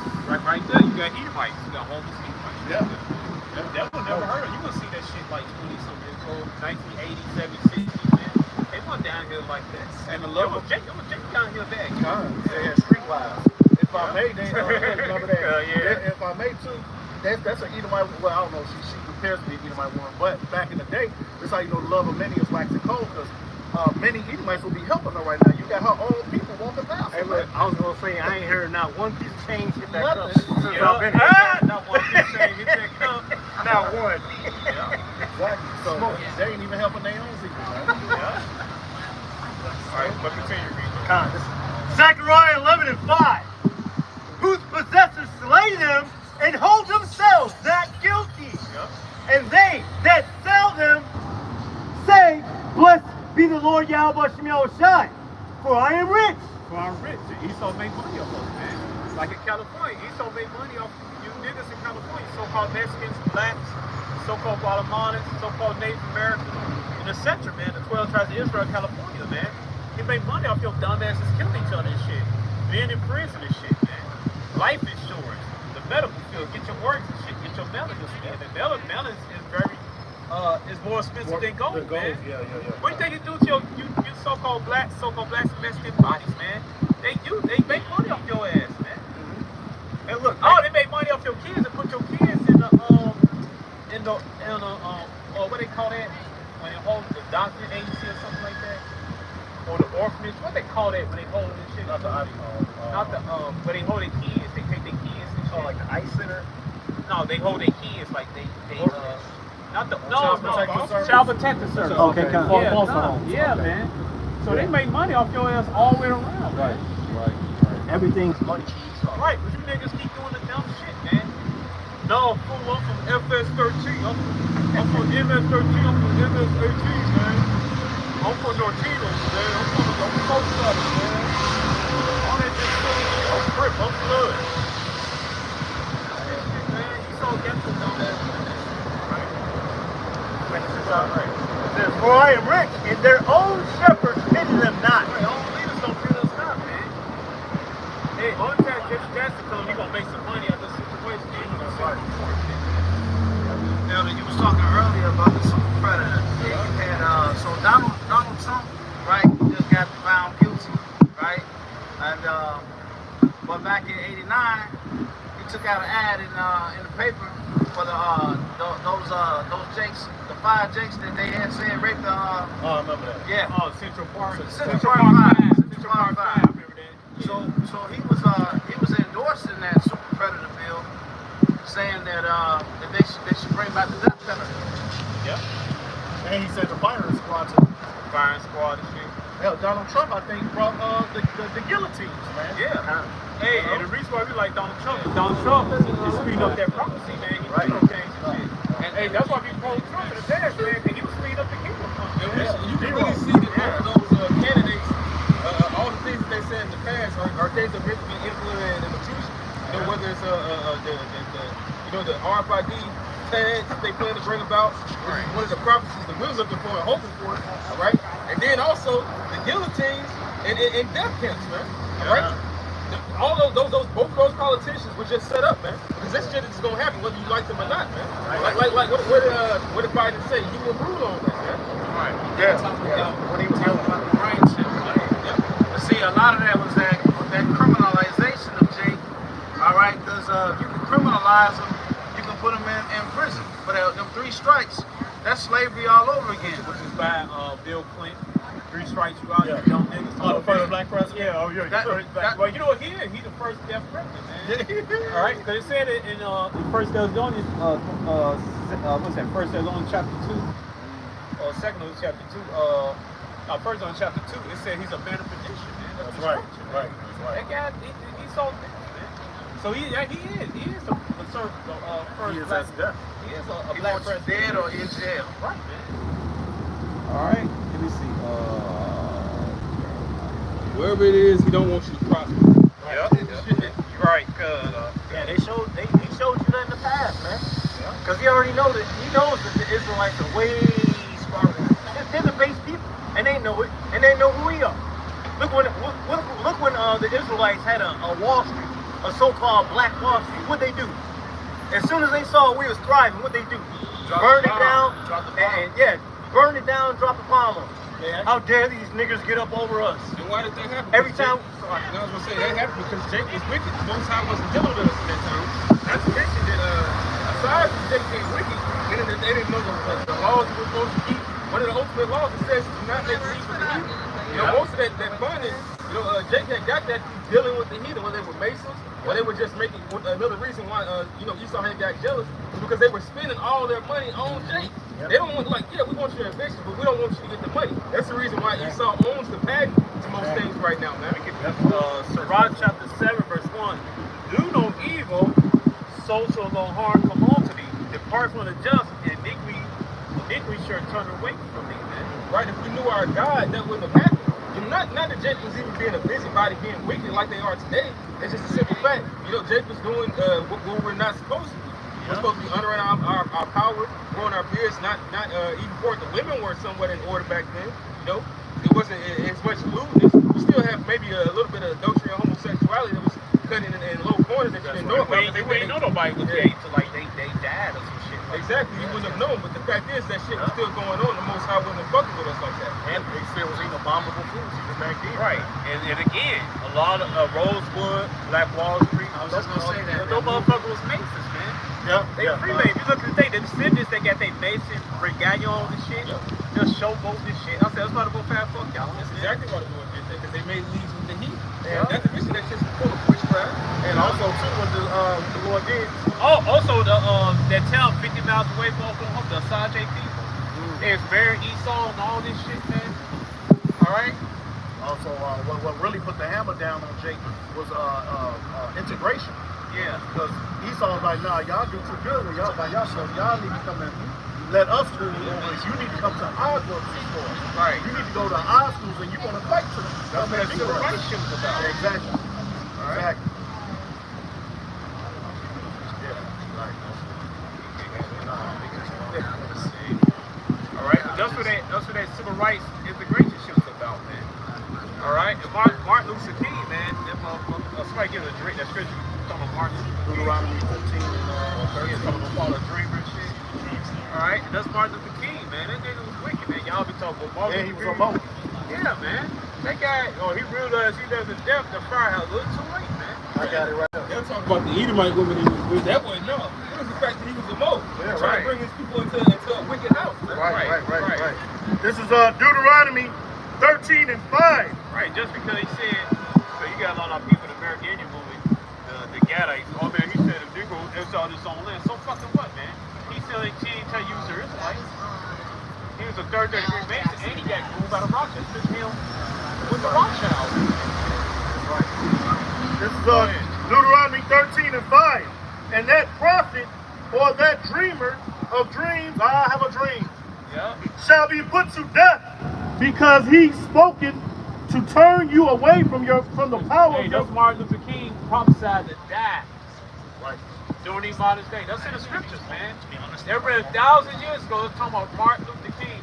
Right there, you got Edomites, you got homeless Edomites. Yeah. That was never heard of. You gonna see that shit like 20-something years old, 1980s, 70s, 60s, man. They weren't down here like that. And the love of Jake down here bad. They had street lives. If I may, they remember that. Yeah. If I may too, that's an Edomite. Well, I don't know. She compares to be an Edomite woman, but back in the day, that's how you know the love of many is waxing cold, because many Edomites will be helping her right now. You got her own people walking past. Hey, look, I was gonna say I ain't heard not one piece of change hit that cup Nothing. since I've been here. Not one piece saying get that cup. Not one. Exactly. So they ain't even helping their own people, man. All right, but continue reading. Con, this is Zechariah 11 and 5. Whose possessors slay them and hold themselves not guilty. And they that sell them say, Blessed be the Lord Yahweh Shem Yahushai, for I am rich. For I'm rich. Esau made money off us, man. Like in California, Esau made money off you niggas in California, so-called Mexicans, blacks, so-called Guatemalans, so-called Native Americans, and etc., man. The 12 tribes of Israel, California, man. He made money off your dumbasses killing each other and shit. Being in prison and shit, man. Life insurance, the medical field, get your works and shit, get your melanin skin. And melanin is very, is more expensive than gold, man. Yeah. What do you think it do to you so-called blacks and Mexican bodies, man? They make money off your ass, man. And look, they make money off your kids and put your kids in the what they call that when they hold the adoption agency or something like that, or the orphanage. What they call that when they hold this shit? Not the but they hold their kids. They take their kids and shit. Like the ICE center. No, they hold their kids like they not the Child protective service? Child protective service. Okay, Yeah, foster nah, homes. yeah, Okay. man. So they make money off your ass all the way around. Right. Everything's money. right, but you niggas keep doing the dumb shit, man. No, fool, I'm from FS13. I'm from MS13. I'm from MS18, man. I'm from Nortinos, man. I'm from Coast Guard, man. All that just shit. I'm Crip. I'm Blood. Shit, man. You so against the dumb ass. Right. It says, for I am rich, and their own shepherds pity them not. Right, all leaders don't feel us not, man. Hey, only time Jesse come, you gonna make some money out of this situation. You gonna start Elder, you was talking earlier about the super predator. Yeah, you had so Donald Trump, right, just got found guilty, right? And but back in '89, he took out an ad in the paper for those Jakes, the 5 Jakes that they had said raped the I remember that. yeah. Oh, Central Park. Central Park 5. Central Park 5. I remember that. So he was endorsing that super predator bill, saying that they should bring back the death penalty. Yeah. And he said the firing squad too. Firing squad and shit. Hell, Donald Trump, I think, brought the guillotines, man. Yeah. Hey, and the reason why we like Donald Trump is speeding up that prophecy, man. He Right. don't change the shit. And hey, that's why we pro Trump in the past, man, because he was speeding up the kingdom. You can really see that those candidates, all the things that they said in the past are things that are meant to be implemented in the future. You know, whether it's the RFID tags that they plan to bring about, which is one of the prophecies that we're looking for and hoping for, all right? And then also the guillotines and death camps, man. All right? All both of those politicians were just set up, man. Because this shit is gonna happen whether you like them or not, man. Like what did Biden say? He will rule on this, man. Right. Yeah. When he was talking about the brain chip. But see, a lot of that was that criminalization of Jake. All right, because if you can criminalize them, you can put them in prison. But them 3 strikes, that's slavery all over again. Which is by Bill Clinton. 3 strikes you out, you dumb niggas. Oh, the first black president? Yeah, oh yeah. Well, you know what? He the first deaf president, man. All right, because it said it in First Thessalonians, what's that? First Thessalonians chapter 2, or Second Thessalonians chapter 2. First Thessalonians chapter 2. It said he's a man of perdition, man. That's right. Right. That guy, he's so deaf, man. So he is the first He is black. as death. He is a He black wants you president. dead or in jail. Right, man. All right. Let me see. Wherever it is, he don't want you to prosper. Yep. You're right, cuz. Yeah, he showed you that in the past, man. Because he already knows that the Israelites are way smarter. They're the base people, and they know it, and they know who we are. Look when the Israelites had a Wall Street, a so-called Black Wall Street. What they do? As soon as they saw we was thriving, what they do? Burn it down, burn it down, drop a bomb on it. How dare these niggers get up over us? And why did that happen? Every time. I was gonna say that happened because Jake was wicked. The Most High wasn't dealing with us at that time. Not to mention that aside from Jake being wicked, they didn't know the laws we were supposed to keep. One of the ultimate laws that says do not make peace with the heathen. You know, most of that funding, Jake had got that dealing with the heathen when they were Masons, or they were just making another reason why Esau had got jealous was because they were spending all their money on Jake. They don't want we want your invention, but we don't want you to get the money. That's the reason why Esau owns the patent to most things right now, man. Sirach chapter 7, verse 1. Do no evil, so shall no harm come on to thee. Depart from the just, and iniquity shall turn away from thee, man. Right? If we knew our God, that wouldn't have happened. Not that Jake was even being a busybody, being wicked like they are today. It's just a simple fact. Jake was doing what we're not supposed to do. We're supposed to be honoring our power, growing our beards, not even for the women were somewhat in order back then. It wasn't as much lewdness. We still have maybe a little bit of adultery and homosexuality that was cutting in low corners that you didn't know about. They wouldn't know nobody was gay until they died or some shit. Exactly, you wouldn't have known, but the fact is that shit was still going on. The Most High wasn't fucking with us like that. And they still was eating abominable foods even back then. Right, and again, a lot of Rosewood, Black Wall Street. I was just gonna say that. Those motherfuckers was Masons, man. They Freeman. If you look at the thing, the descendants that got their Mason regalia on and shit, just showboat this shit. I said, let's not go fast fuck y'all. That's exactly what it was, because they made leagues with the heat. That's the reason that shit's full of witchcraft. And also also too what the Lord did. Oh, also that town 50 miles away from Oklahoma, the Asante people, is marrying Esau and all this shit, man. All right. Also, what really put the hammer down on Jake was integration. Yeah. Because Esau was like, nah, y'all do too good with y'all by yourself. Y'all need to come and let us rule. You need to come to our grocery store. Right. You need to go to our schools and you want to fight to them. That's what that civil rights shit was about. Yeah, exactly. All right. Exactly. All right. That's what that civil rights integration shit was about, man. All right. And Martin Luther King, man. Somebody give a drink. That scripture talking about Martin Luther King. Deuteronomy 15 and 13. Talking about Paul a dreamer and shit. All right. And that's Martin Luther King, man. That nigga was wicked, man. Y'all be talking about Martin Yeah, he Luther was a King. Mo. Yeah, man. That guy, he realized he doesn't death the firehouse. A little too late, man. I got it right there. They'll talk about the Edomite woman he was with. That wasn't enough. It was the fact that he was a Mo. Yeah, Trying to bring his people into a wicked house. Man. Right. This is Deuteronomy 13 and 5. Right, just because he said, so you got a lot of people in the American Indian movie, the Gadites, oh man, he said if Negro is all this on land, so fucking what, man? He said he didn't tell you the Israelites. He was a third degree Mason, and he got moved out of Rochester, him with the Rothschild. This is Deuteronomy 13 and 5. And that prophet or that dreamer of dreams, I have a dream, Yeah. shall be put to death because he spoken to turn you away from the power Hey, of that's your... Martin Luther King prophesied to die Right. during these modern days. That's in the scriptures, man. They read 1,000 years ago, they're talking about Martin Luther King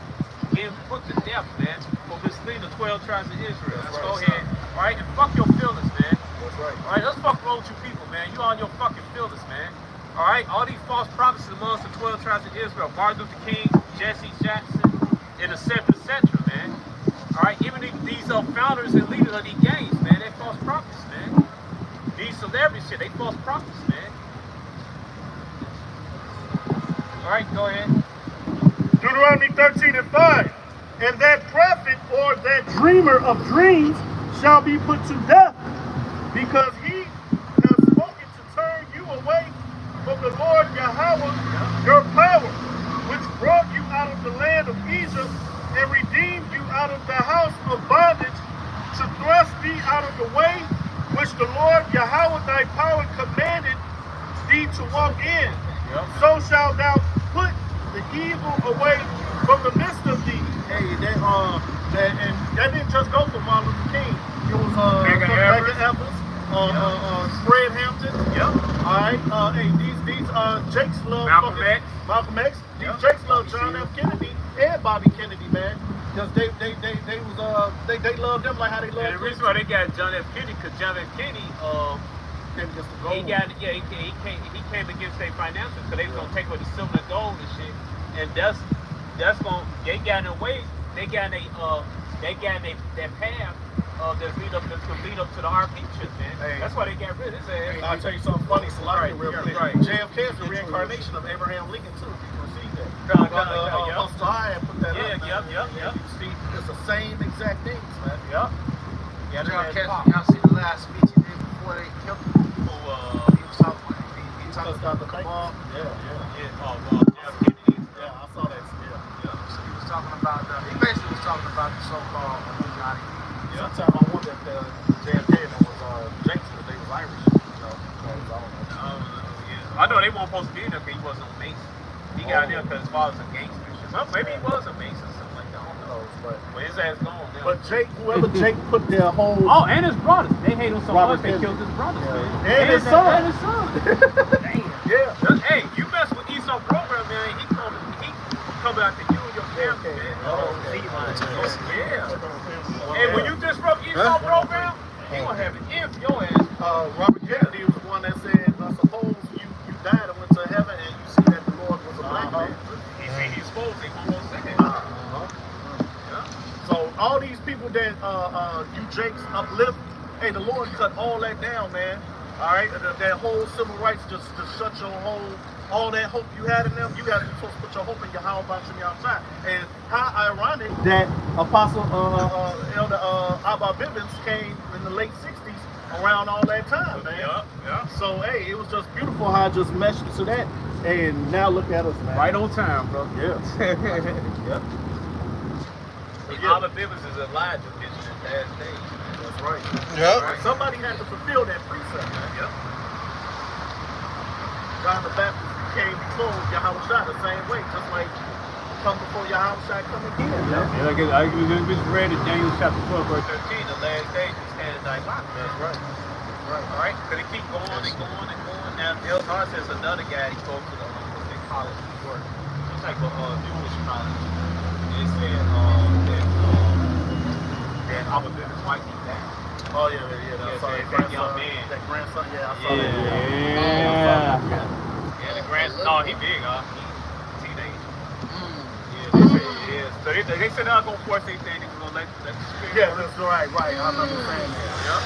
getting put to death, man, for misleading the 12 tribes of Israel. Let's go ahead, all right, and fuck your feelings, man. That's right. All right, let's fuck wrong with you people, man. You on your fucking feelings, man. All right, all these false prophets amongst the 12 tribes of Israel, Martin Luther King, Jesse Jackson, in the 7th century, man. All right, even these founders and leaders of these gangs, man, they false prophets, man. These celebrity shit, they false prophets, man. All right, go ahead. Deuteronomy 13 and 5. And that prophet or that dreamer of dreams shall be put to death because he has spoken to turn you away from the Lord Yahweh, your power, which brought you out of the land of Egypt and redeemed you out of the house of bondage, to thrust thee out of the way which the Lord Yahweh thy power commanded thee to walk in. So shalt thou put the evil away from the midst of thee. Hey, that didn't just go for Martin Luther King. It was Medgar Evers, Fred Hampton. Yep. All right. Hey, these Jakes love Malcolm X. Malcolm X. These Yep. Jakes love John F. Kennedy and Bobby Kennedy, man. Because they love them like how they love. And the reason why they got John F. Kennedy, because John F. Kennedy, came against the gold. he came against their financials because they was gonna take away the silver and gold and shit, and that's gonna they got in the way. They got in that path that's gonna lead up to the RP shit, man. Hey. That's why they got rid of this. I'll tell you something funny, Right, real quick. right. JFK is the reincarnation of Abraham Lincoln too. People see that. Buster High put that up. Yep. You see, it's the same exact things, man. Yep. Yeah, y'all see the last speech he did before they killed him? He was talking about the cabal. Yeah. John F. Kennedy. Yeah, I saw that. Yeah. So he was talking about, he basically was talking about the so-called Illuminati. Sometimes I wonder if JFK and them was Jackson, if they was Irish. I know they weren't supposed to be in there because he wasn't a Mason. He got in there because his father's a gangster. Well, maybe he was a Mason or something like that. I don't know. But his ass gone now. But whoever Jake put their whole... Oh, and his brothers. They hate him so Robert much they Kennedy. killed his brothers, man. And his son. And his son. Damn. Yeah. Hey, you mess with Esau program, man. He coming after you and your family, man. Yeah. Hey, when you disrupt Esau program, he gonna have an ear for your ass. Robert Kennedy was the one that said, suppose you died and went to heaven and you see that the Lord was a black man. He's supposed to. He won't say that. So all these people that you Jakes uplift, hey, the Lord cut all that down, man. All right, that whole civil rights just to shut your all that hope you had in them. You got to supposed to put your hope in your how about you outside. And how ironic that Apostle Elder Abba Bivens came in the late '60s around all that time, man. Yeah. So hey, it was just beautiful how I just meshed into that. And now look at us, man. Right on time, bro. Yeah. The Maccabees is Elijah vision in last days. That's right. Yep. Somebody had to fulfill that precept, man. Yep. John the Baptist became before Yahweh Shai the same way, just like come before Yahweh Shai come again. Yeah, I just read it, Daniel chapter 12, verse 13, the last days is standing thy mock. That's right. Right. All right, because it keep going and going and going. Now, Elzar says another guy, he spoke to the college New York. It's like a Jewish college. They said that our business might be back. Oh yeah. That young man. That grandson, yeah, I saw Yeah. that. Yeah, the grandson. No, he big, huh? He teenage. Yeah, they say he is. So they said they're not gonna force anything. They're gonna let the spirit. Yeah, that's right. I remember saying that. Yep.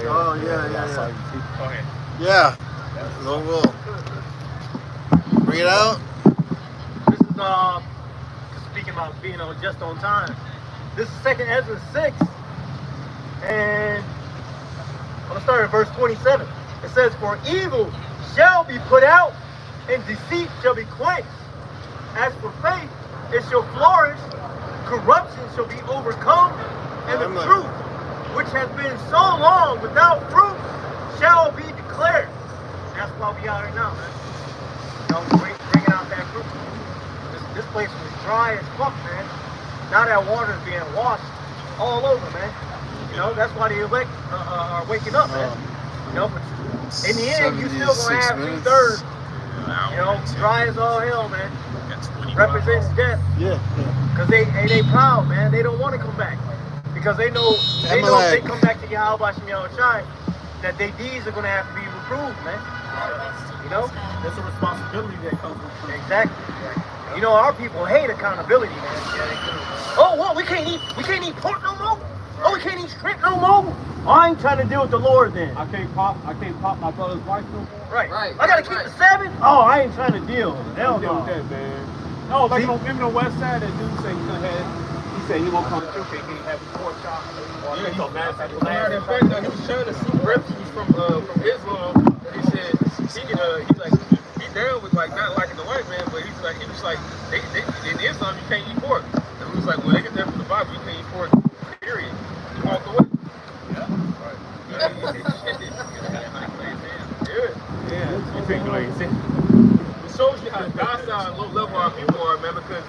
Oh yeah. Go ahead. Yeah. No will. Bring it out. This is speaking about being on just on time. This is 2nd Ezra 6, and I'm gonna start at verse 27. It says, "For evil shall be put out, and deceit shall be quenched. As for faith, it shall flourish. Corruption shall be overcome, and the truth, which has been so long without fruit, shall be declared." That's why we out here now, man. You know, bringing out that fruit. This place was dry as fuck, man. Now that water is being washed all over, man. You know, that's why the elect are waking up, man. You know, but in the end, you still gonna have 2/3. You know, dry as all hell, man. Represents death. Yeah. Cause they proud, man. They don't want to come back because they know if they come back to Yahweh Shem Yahushai, that their deeds are gonna have to be reproved, man. You know, There's a responsibility that comes with it. exactly. You know, our people hate accountability, man. Oh, what? We can't eat pork no more. Oh, we can't eat shrimp no more. I ain't trying to deal with the Lord then. I can't pop my brother's wife no more. Right. Right, I gotta right, keep right. the Sabbath. Oh, I ain't trying to deal. Hell Deal no. with that, man. No, like on the west side, that dude said he's gonna have. He said he won't come to church. He can't have his pork chop. Yeah, he told man. Matter of fact, he was trying to seek refuge from Islam. He said he's like he's down with like not liking the white man, but he was like they in Islam you can't eat pork. And he was like, well, they get that from the Bible. You can't eat pork. Period. He walked away. Yeah. Right. Yeah. You think like you said. It shows you how docile and low level our people are, man, because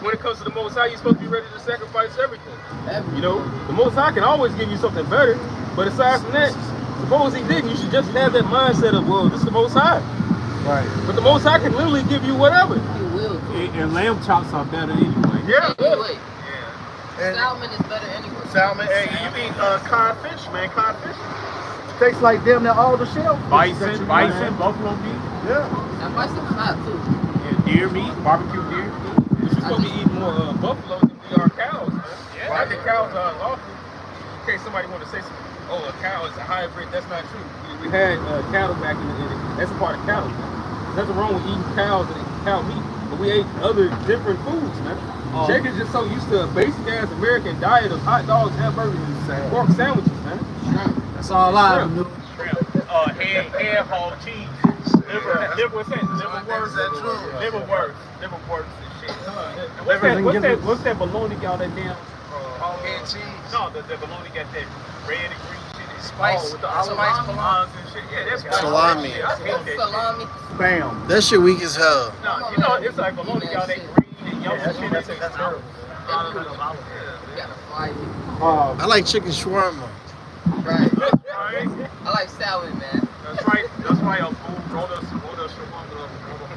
when it comes to the Most High, you're supposed to be ready to sacrifice everything. You know, the Most High can always give you something better, but aside from that, suppose he didn't, you should just have that mindset of, well, this is the Most High. Right. But the Most High can literally give you whatever. He will. And lamb chops are better anyway. Yeah. Anyway, And salmon is better anyway. salmon, hey, you mean codfish, man, codfish. Tastes like damn near all the shell. Bison, buffalo meat, Yeah. That bison fat too. yeah, deer meat, barbecue deer. We're supposed to be eating more buffalo than we are cows, man. Yeah. I think cows are lawful. In case somebody want to say something, oh, a cow is a hybrid. That's not true. We had cattle back in the that's a part of cattle. There's nothing wrong with eating cows and cow meat, but we ate other different foods, man. Chickens just so used to a basic ass American diet of hot dogs, hamburgers, and pork sandwiches, man. That's all I knew. Shrimp, head, whole cheese. Liverwurst and shit. What's that bologna got that damn? Head cheese. No, the bologna got that red and green shit. Spice. With the Spice olives and shit. Yeah, that's Salami. I hate that shit. Salami. Bam. That shit weak as hell. No, you know, it's like bologna got that green and yellow shit. That's terrible. You gotta fry it. I like chicken shawarma. Right. Alright. I like salmon, man. That's right. Roll us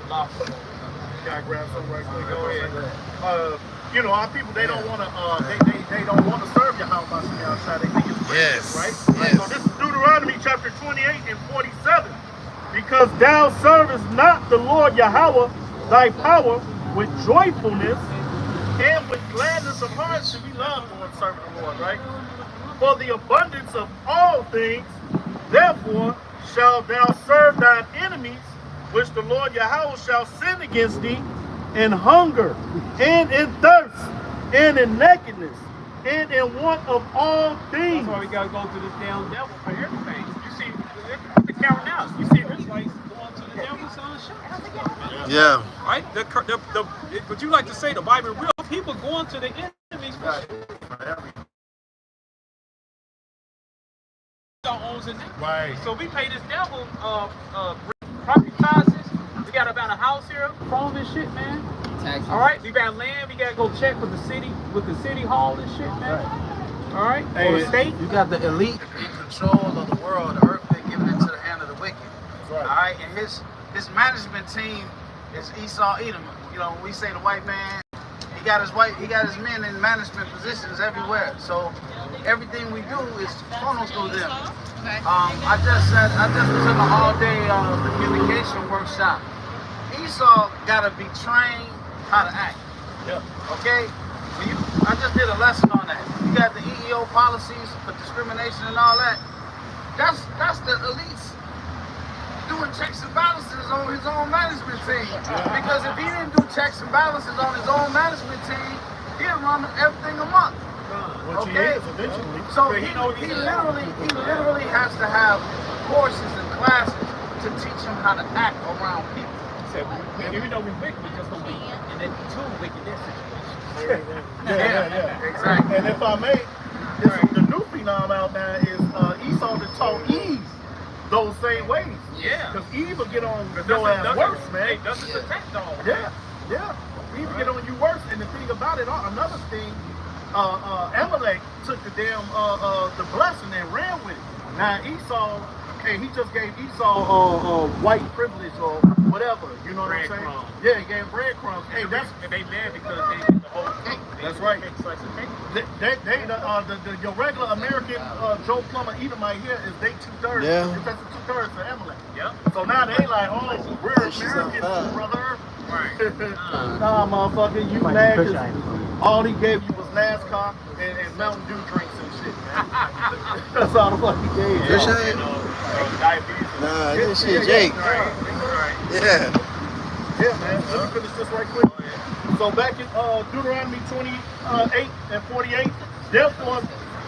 lobster. Gotta grab some right quick. Go ahead. You know, our people, they don't want to, they don't want to serve Yahweh outside. They think it's Yes. right? Yes. So this is Deuteronomy chapter 28 and 47. Because thou servest not the Lord Yahweh, thy power, with joyfulness and with gladness of heart. So we love the one serving the Lord, right? For the abundance of all things, therefore shalt thou serve thine enemies, which the Lord Yahweh shall send against thee, in hunger, and in thirst, and in nakedness, and in want of all things. That's why we gotta go to this damn devil for everything. You see, look at Karen now. You see Israelites going to the devil selling shit. Yeah. Right? But you like to say the Bible real people going to the enemies for shit. Owns it. Right. So we pay this devil property taxes. We got about a house here, phone and shit, man. Taxes. All right, we got land. We gotta go check with the city hall and shit, man. All right, or the state. You got the elite in control of the world. The earth been given into the hand of the wicked. Right. All right, and his management team is Esau Edom. You know, when we say the white man, he got his men in management positions everywhere. So everything we do is funnels through them. I just was in an all-day communication workshop. Esau gotta be trained how to act. Yeah. Okay? I just did a lesson on that. You got the EEO policies for discrimination and all that. That's the elites doing checks and balances on his own management team. Because if he didn't do checks and balances on his own management team, he'd run everything amok. Which Okay? he is eventually. So he literally has to have courses and classes to teach him how to act around people. Even though we wicked, we just don't be in that too wicked that situation. Yeah. Exactly. And if I may, the new phenom out now is Esau that taught Eve those same ways. Yeah. Because Eve will get on your ass worse, man. That's just a tech dog. Yeah. Eve will get on you worse. And the thing about it, another thing, Amalek took the damn the blessing and ran with it. Now Esau, hey, he just gave Esau white privilege or whatever. You know what I'm saying? Breadcrumbs. Yeah, he gave breadcrumbs. Hey, that's And they mad because they get the whole cake. That's right. They slice of cake. your regular American Joe Plumber Edomite here is they 2/3. Yeah. That's the 2/3 for Amalek. Yep. So now they like, oh, we're Americans, brother. Right. Nah, motherfucker, you mad because all he gave you was NASCAR and Mountain Dew drinks and shit, man. That's all the fuck he gave you. Fish eye? Diabetes. Nah, this shit, Jake. Right. Yeah. Yeah, man. Let me finish this right quick. So back in Deuteronomy 28 and 48, therefore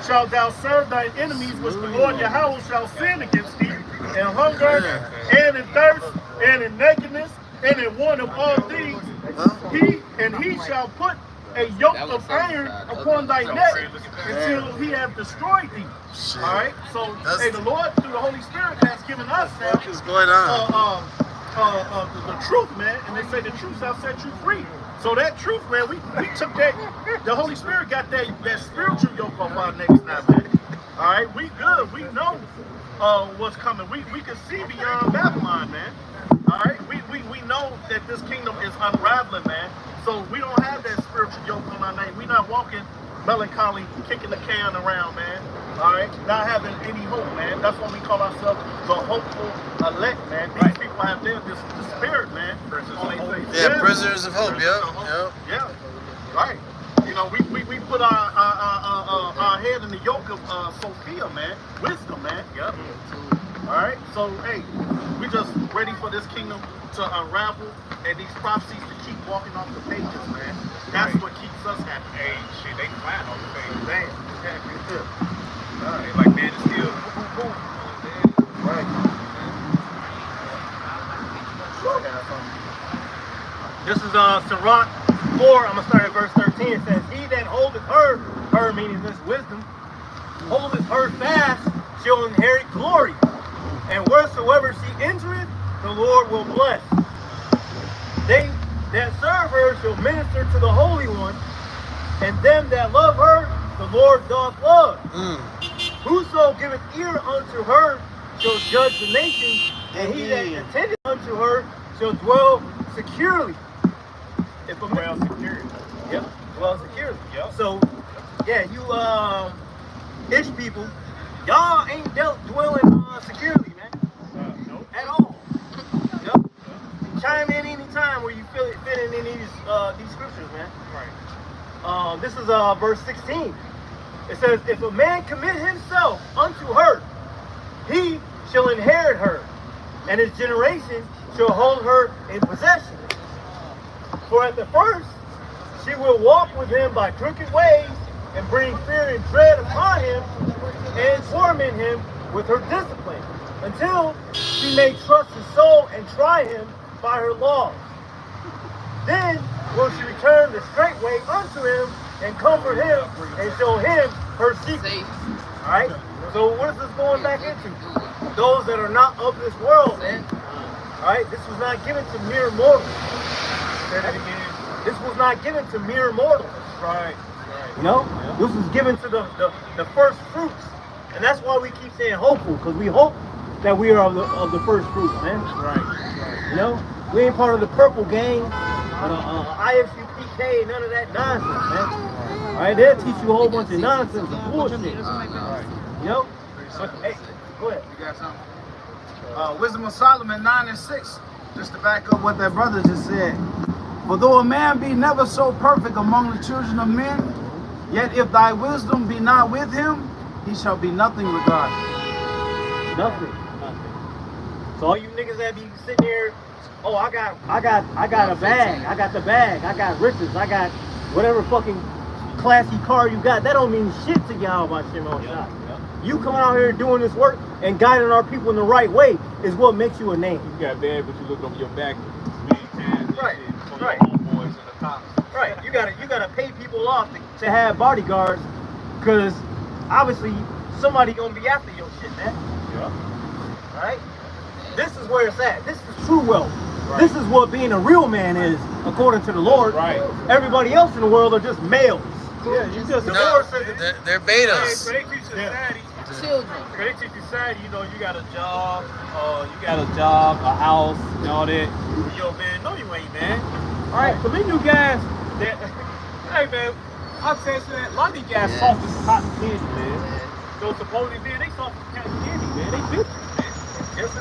shalt thou serve thine enemies which the Lord Yahweh shall send against thee, in hunger, and in thirst, and in nakedness, and in want of all things. He shall put a yoke of iron upon thy neck until he have destroyed thee. Shit. All right. So, hey, the Lord through the Holy Spirit has given us now What is going on? the truth, man, and they say the truth shall set you free. So that truth, man, we took that. The Holy Spirit got that spiritual yoke off our necks now, man. All right, we good. We know what's coming. We can see beyond Babylon, man. All right, we know that this kingdom is unraveling, man. So we don't have that spiritual yoke on our neck. We not walking melancholy, kicking the can around, man. All right, not having any hope, man. That's what we call ourselves, the hopeful elect, man. These people have this spirit, man. Yeah, prisoners of hope. Yep. Yeah, right. You know, we put our head in the yoke of Sophia, man. Wisdom, man. Yep. All right. So, hey, we just ready for this kingdom to unravel and these prophecies to keep walking off the pages, man. That's what keeps us happy. Hey, shit, they flying on the page. Man. All right, like man, it's still boom. Right. This is Sirach 4. I'm gonna start at verse 13. It says, "He that holdeth her meaning this wisdom, holdeth her fast, shall inherit glory. And wheresoever she entereth, the Lord will bless. They that serve her shall minister to the Holy One, and them that love her, the Lord doth love. Whoso giveth ear unto her shall judge the nations, and he that attendeth unto her shall dwell securely." If a Dwell securely. Yep, dwell securely. Yep. So, yeah, you Ish people, y'all ain't dwelling securely, man. Nope. At all. Yep. Chime in anytime where you feel it fitting in these scriptures, man. Right. This is verse 16. It says, "If a man commit himself unto her, he shall inherit her, and his generation shall hold her in possession. For at the first she will walk with him by crooked ways, and bring fear and dread upon him and torment him with her discipline until she may trust his soul and try him by her laws. Then will she return the straight way unto him and comfort him and show him her secret. All right? So what is this going back into? Those that are not of this world, man. All right? This was not given to mere mortals. Say that again. This was not given to mere mortals. Right. You know? This was given to the first fruits. And that's why we keep saying hopeful, because we hope that we are of the first fruits, man. Right. You know? We ain't part of the purple gang, IFUPK, none of that nonsense, man. All right? They'll teach you a whole bunch of nonsense and bullshit. You know? Hey, go ahead. You got something? Wisdom of Solomon 9:6, just to back up what that brother just said. For though a man be never so perfect among the children of men, yet if thy wisdom be not with him, he shall be nothing regarded. Nothing. So all you niggas that be sitting here, oh, I got a bag, I got the bag, I got riches, I got whatever fucking classy car you got, that don't mean shit to y'all about Shimon Shah. You coming out here doing this work and guiding our people in the right way is what makes you a name. You got bad, but you look over your back. Right, right. Right, you gotta pay people off to have bodyguards, because obviously somebody gonna be after your shit, man. Yeah. Right? This is where it's at. This is true wealth. Right. This is what being a real man is, according to the Lord. Right. Everybody else in the world are just males. Yeah, you just They're betas. they teach society. Children. They teach society, you know, you got a job, a house, and all that. Yo, man, no, you ain't, man. All right, so then you guys, that, hey, man, I'll tell you that a lot of these guys soft as cotton candy, man. So supposedly, man, they soft as cotton candy, man. They bitches, man.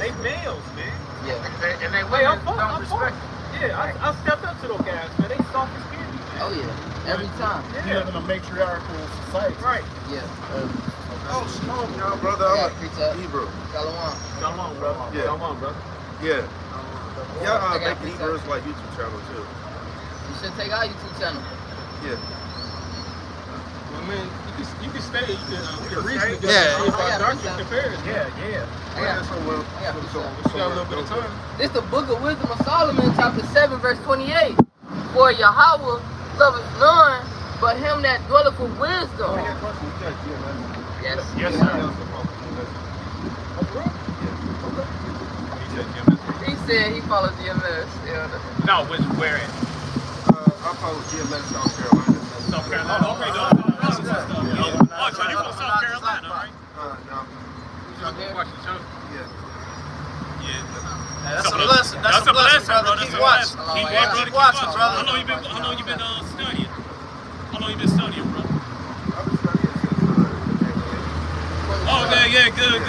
They males, man. Yeah. And they Wait, women don't respect. Yeah, I stepped up to those guys, man. They soft as candy, man. Oh yeah. Every time. Yeah. Living in a matriarchal society. Right. Yeah. Oh, shalom, y'all, brother. Yeah, I'm preach a up. Hebrew. Shalom. Come on, bro. Yeah. Come on, bro. Yeah. Y'all I got make preach Hebrews up. like YouTube channel too. You should take our YouTube channel. Yeah. Well, man, you can stay. You can reason stay? together. Yeah. If I our got doctrine preach up. compares. Yeah. I got, So well. I got preach up. We got a little bit of time. This the book of wisdom of Solomon, chapter 7, verse 28. For Yahweh loveth none but him that dwelleth with wisdom. Yes. Yes, sir. He said he follows GMS. Yeah. No, where at? I follow GMS South Carolina. South Carolina. Okay, no. Oh, so you from South Carolina, right? No. Yeah. Yeah. That's a blessing. That's a blessing, brother. Keep watching. Keep watching, brother. How long you been studying? How long you been studying, bro? I've been studying since Oh, yeah, good.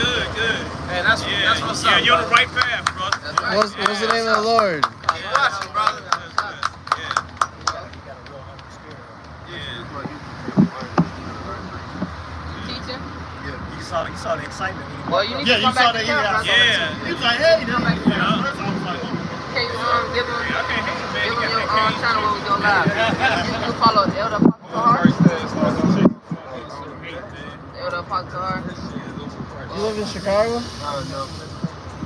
Hey, that's what's up. Yeah, you're on the right path, bro. That's right. What's the name of the Lord? Keep watching, brother. Teaching? You saw the excitement. Well, you need to come back to camp, brother. Yeah. He was like, hey, Come back to camp. Okay, give him your channel where we go live. You follow Elder Pakahar. Elder Pakahar. You live in Chicago?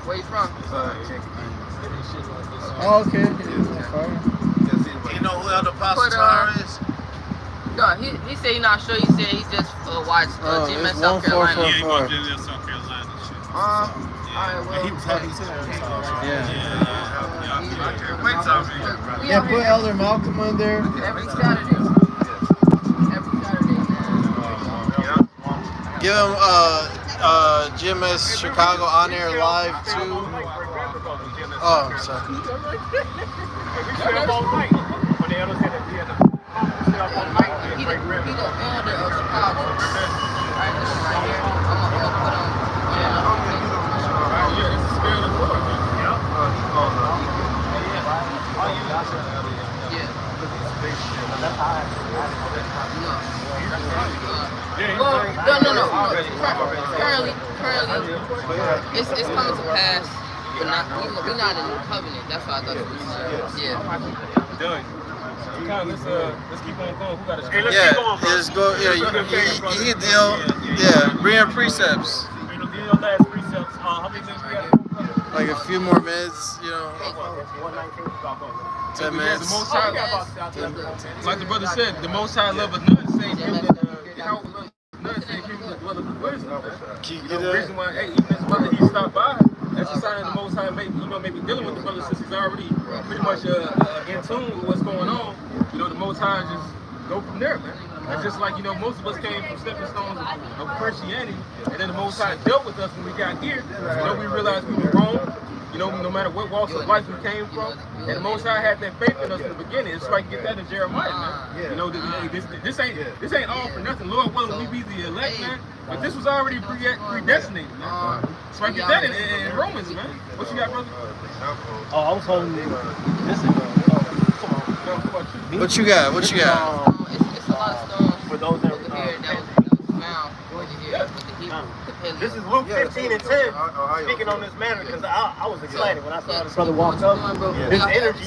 Where you from? Oh, okay. That's far. You know who Elder Pastor is? No, he said he's not sure. He said he just watched GMS it's South Carolina. Yeah, you going to South Carolina and shit. Alright, well, He was happy too. Yeah. I can't wait till I'm here, brother. we Yeah, out put here Elder Malcolm in there. every Saturday. Every Saturday, man. Give him GMS Chicago on air live too. Oh, I'm sorry. We stay up all night. When the elders had to stay up all night. He the elder of Chicago. Right, this one right here. I'm gonna put him. Yeah, it's the spirit of the Lord, man. Well, no. Currently, it's coming to pass. We're not in the covenant. That's why I thought it was. Yeah. Done. let's keep on going. Who got a Hey, let's Yeah, keep going, bro. just go. Yeah, you can deal. Yeah, bring in precepts. You know, these are the last precepts. How many minutes we got? Like a few more minutes, you know, 10 Yeah, the minutes. Most High, like the brother said, the Most High love of none, same him that how love none, same him that dwelleth in wisdom. Keep You know, it the up. reason why, hey, even this brother he stopped by, that's a sign that the Most High maybe dealing with the brother since he's already pretty much in tune with what's going on. You know, the Most High just go from there, man. It's just like, you know, most of us came from stepping stones of Christianity, and then the Most High dealt with us when we got here. You know, we realized we were wrong. You know, no matter what walks of life we came from, and the Most High had that faith in us in the beginning. It's like get that in Jeremiah, man. You know, this ain't all for nothing. Lord willing, we be the elect, man. But this was already predestinated, man. So I get that in Romans, man. What you got, brother? Oh, I was holding this. What you got? What you got? It's a lot of stones For those that over here that was found over here with the Hebrew. This is Luke 15 and 10, speaking on this matter, because I was excited when I saw this brother walked up. His energy,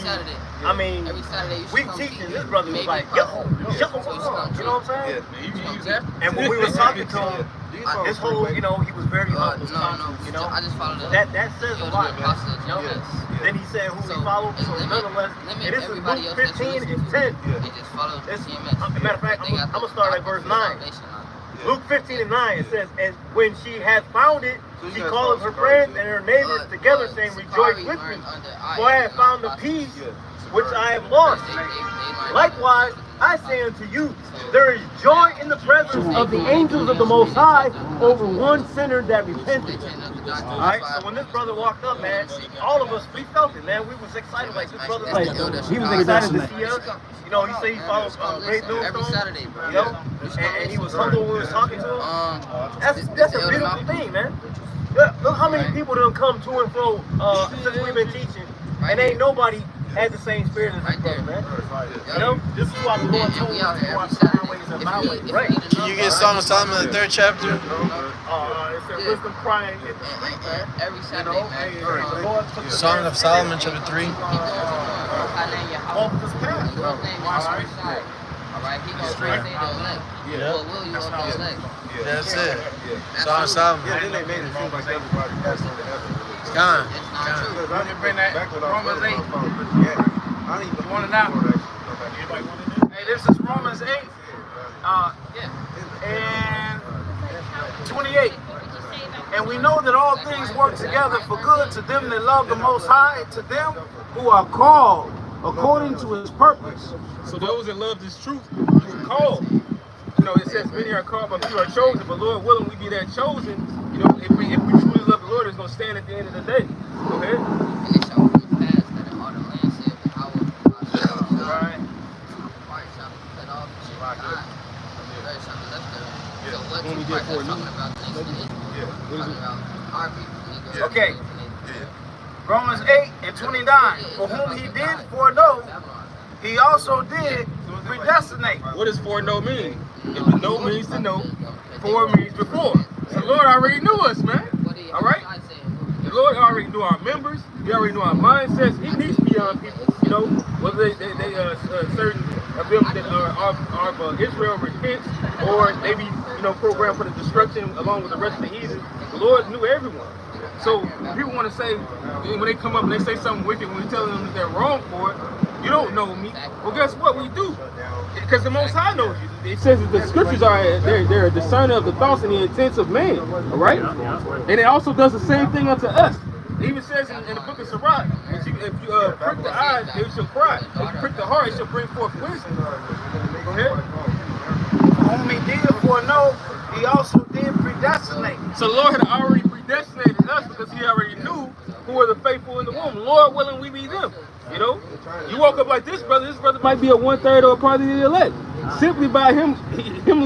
I mean, Every Saturday you should we come teaching, see this me. brother was Maybe like, possible. yo, you know what I'm saying? Yeah. And when we was talking to him, this whole, you know, he was very humble, No. you know? I just followed the That says a lot, man. You know? Then he said who he followed, so nonetheless, and this is Luke 15 and 10. They just follow It's, TMS. matter of fact, They got I'm going to start at verse 9. salvation on it. Luke 15 and 9, it says, and when she had found it, she called her friends and her neighbors together, saying, rejoice with me, for I have found the peace which I have lost. Likewise, I say unto you, there is joy in the presence of the angels of the Most High over one sinner that repented. Alright, so when this brother walked up, man, all of us, we felt it, man. We was excited, like this brother, like, he was excited to see us. You know, he said he follows Great Every Millstone, Saturday, bro. you know, and he was humble when we was talking to him. That's a beautiful thing, man. Look how many people done come to and fro since we've been teaching, and ain't nobody had the same spirit as this brother, man. You know, this is why the Lord told us to watch the highways and byways. Right. Can you get Song of Solomon, the 3rd chapter? It's a wisdom crying in the street, man. Every Saturday, man. The Lord took the Song of Solomon, chapter 3. off this path. Alright, he gonna say the elect. Yeah. Well, will you of the elect? That's it. Song of Solomon. Yeah, then they made it seem like everybody passed into heaven. It's gone. It's not true. Because I didn't bring that Romans 8. I didn't even Want it now? Hey, this is Romans 8 and 28. And we know that all things work together for good to them that love the Most High, to them who are called according to His purpose. So those that love this truth, you are called. You know, it says many are called, but few are chosen. But Lord willing, we be that chosen. You know, if we truly love the Lord, it's gonna stand at the end of the day. Go ahead. And it shall come to pass that all the land saith the power of God. Right. Heart shall be cut off, and shall be gone. The earth shall be left there. So what two parts are talking about the nation of Israel? Talking about our people, Negroes. Okay. Romans 8 and 29. For whom He did foreknow, He also did predestinate. What does foreknow mean? If the know means to know, fore means before. So the Lord already knew us, man. All right? The Lord already knew our members. He already knew our mindsets. He needs beyond people. You know, whether they certain of them that are of Israel repents, or maybe programmed for the destruction along with the rest of the heathen. The Lord knew everyone. So people want to say, when they come up and they say something wicked, when we tell them that they're wrong for it, you don't know me. Well, guess what? We do. Because the Most High knows you. It says that the scriptures are they're a discerner of the thoughts and the intents of man. All right? And it also does the same thing unto us. It even says in the book of Sirach, if you prick the eye, it shall cry. If you prick the heart, it shall bring forth wisdom. Go ahead. Whom He did foreknow, He also did predestinate. So the Lord had already predestinated us because He already knew who are the faithful in the womb. Lord willing, we be them. You know, you walk up like this brother might be a 1/3 or a part of the elect, simply by him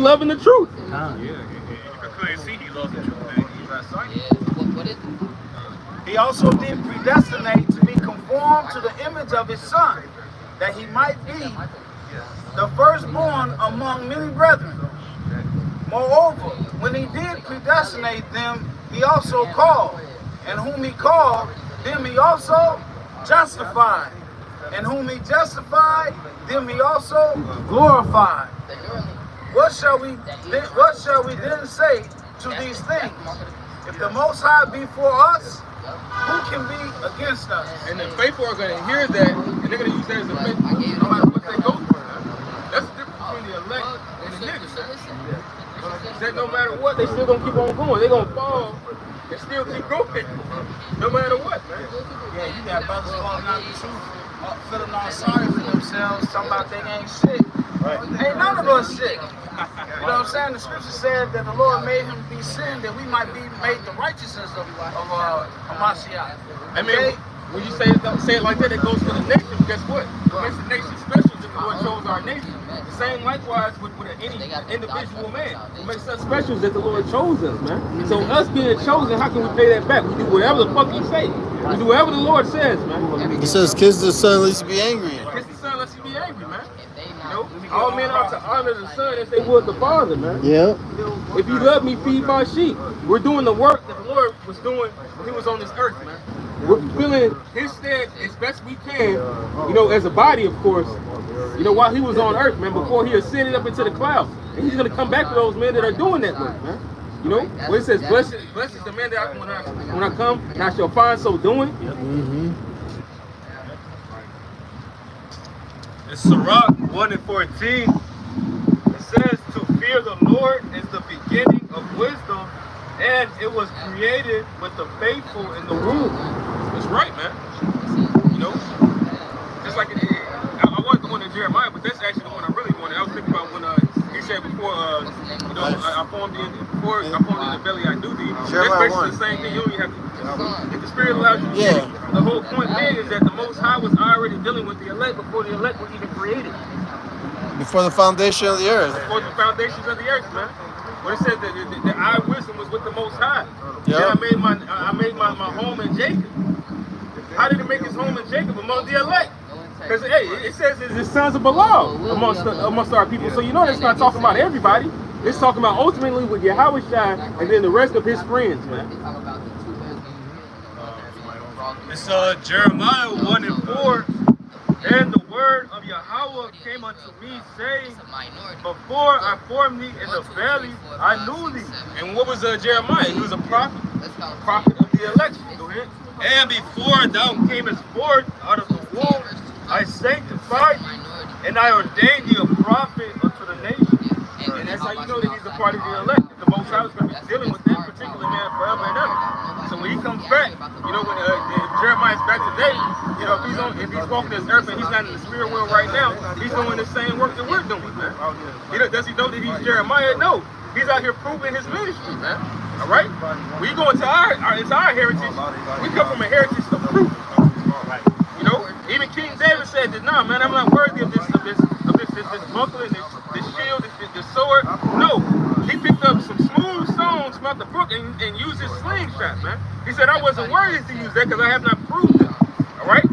loving the truth. You can clearly see he loves the truth, man. He's not sighted. What is it? He also did predestinate to be conformed to the image of His Son, that He might be the firstborn among many brethren. Moreover, when He did predestinate them, He also called, and whom He called, them He also justified, and whom he justified, them he also glorified. What shall we then say to these things? If the Most High be for us, who can be against us? And the faithful are going to hear that, and they're going to use that as a faith, no matter what they go through. That's the difference between the elect and the niggas. That no matter what, they still going to keep on going. They're going to fall and still keep going, no matter what, man. Yeah, you got brothers falling out the truth, feeling all sorry for themselves, talking about they ain't shit. Ain't none of us shit. You know what I'm saying? The scripture said that the Lord made him be sin that we might be made the righteousness of Mashiach. I mean, when you say it like that, it goes for the nation. Guess what? What makes the nation special is the Lord chose our nation. The same likewise with any individual man. What makes us special is that the Lord chose us, man. So us being chosen, how can we pay that back? We do whatever the fuck he say. We do whatever the Lord says, man. He says, kiss the son, lest he be angry. Kiss the son, lest he be angry, man. You know, all men are to honor the son as they would the father, man. Yeah. If you love me, feed my sheep. We're doing the work that the Lord was doing when he was on this earth, man. We're fulfilling his stead as best we can, you know, as a body, of course, you know, while he was on earth, man, before he ascended up into the clouds. And he's going to come back for those men that are doing that work, man. You know, when it says, blessed is the man that when I come, and I shall find so doing. Mm-hmm. In Sirach 1:14, it says, to fear the Lord is the beginning of wisdom, and it was created with the faithful in the womb. That's right, man. You know, just like I wanted the one in Jeremiah, but that's actually the one I really wanted. I was thinking about when he said before, you know, I formed in the belly, I do thee. That's basically the same thing. You only have to, if the Spirit allows you to get it. The whole point being is that the Most High was already dealing with the elect before the elect were even created. Before the foundation of the earth. Before the foundations of the earth, man. When it said that the eye wisdom was with the Most High. Yep. Then I made my home in Jacob. How did it make his home in Jacob among the elect? Because hey, it says it's the sons of Balaam amongst our people. So you know that's not talking about everybody. It's talking about ultimately with Yahweh Shai and then the rest of his friends, man. It's Jeremiah 1:4. And the word of Yahweh came unto me, saying, before I formed thee in the belly, I knew thee. And what was Jeremiah? He was a prophet of the election. Go ahead. And before thou camest forth out of the womb, I sanctified thee, and I ordained thee a prophet unto the nation. And that's how you know that he's a part of the elect. The Most High is going to be dealing with that particular man forever and ever. So when he comes back, you know, when Jeremiah's back today, you know, if he's walking this earth and he's not in the spirit world right now, he's doing the same work that we're doing, man. Does he know that he's Jeremiah? No. He's out here proving his ministry, man. All right? We go into it's our heritage. We come from a heritage of proof. You know, even King David said that, nah, man, I'm not worthy of this buckle and this shield, this sword. No, he picked up some smooth stones from out the brook and used his slingshot, man. He said, I wasn't worthy to use that because I have not proved it. All right?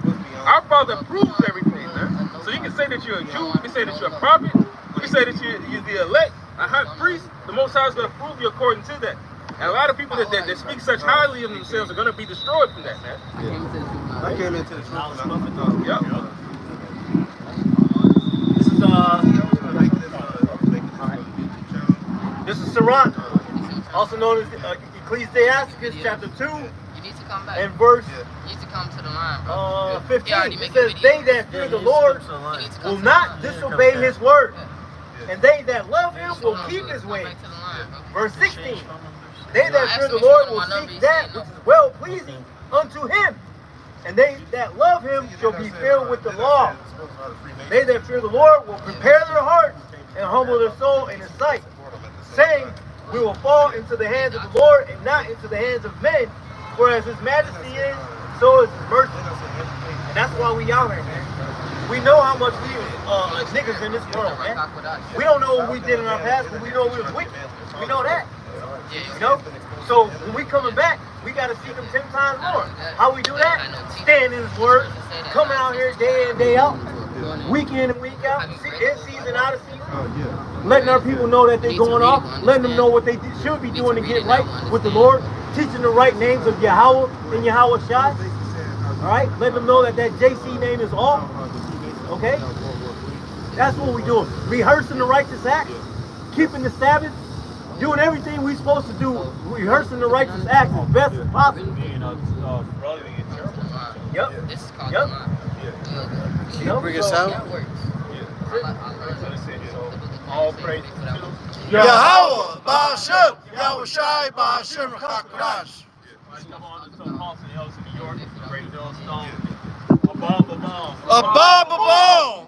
Our Father proves everything, man. So you can say that you're a Jew, you can say that you're a prophet, you can say that you're the elect, a high priest. The Most High is going to prove you according to that. And a lot of people that speak such highly of themselves are going to be destroyed from that, man. I came into the truth. Yeah. This is Sirach, also known as Ecclesiasticus, chapter 2, and verse 15. It says, they that fear the Lord will not disobey his word, and they that love him will keep his ways. Verse 16. They that fear the Lord will seek that which is well pleasing unto him, and they that love him shall be filled with the law. They that fear the Lord will prepare their hearts and humble their soul in his sight, saying, we will fall into the hands of the Lord and not into the hands of men, for as his majesty is, so is his mercy. And that's why we out here, man. We know how much we niggas in this world, man. We don't know what we did in our past, but we know we was wicked. We know that. You know? So when we coming back, we got to seek him 10 times more. How we do that? Stand in his word, coming out here day in, day out, week in and week out, in season, out of season. Letting our people know that they're going off, letting them know what they should be doing to get right with the Lord, teaching the right names of Yahweh and Yahweh Shai. All right, let them know that that JC name is off. Okay, that's what we're doing. Rehearsing the righteous acts, keeping the Sabbath, doing everything we're supposed to do. Rehearsing the righteous acts as best as possible. Brotherly and terrible. Yep. This is called Yep. Can you bring us out? That works. All praise to Yahweh, Ba'ashem, Yahweh Shai, Ba'ashem, Chakurash. come on to Paulson Hills in New York, Great Bill Stone. A bomb. A bomb.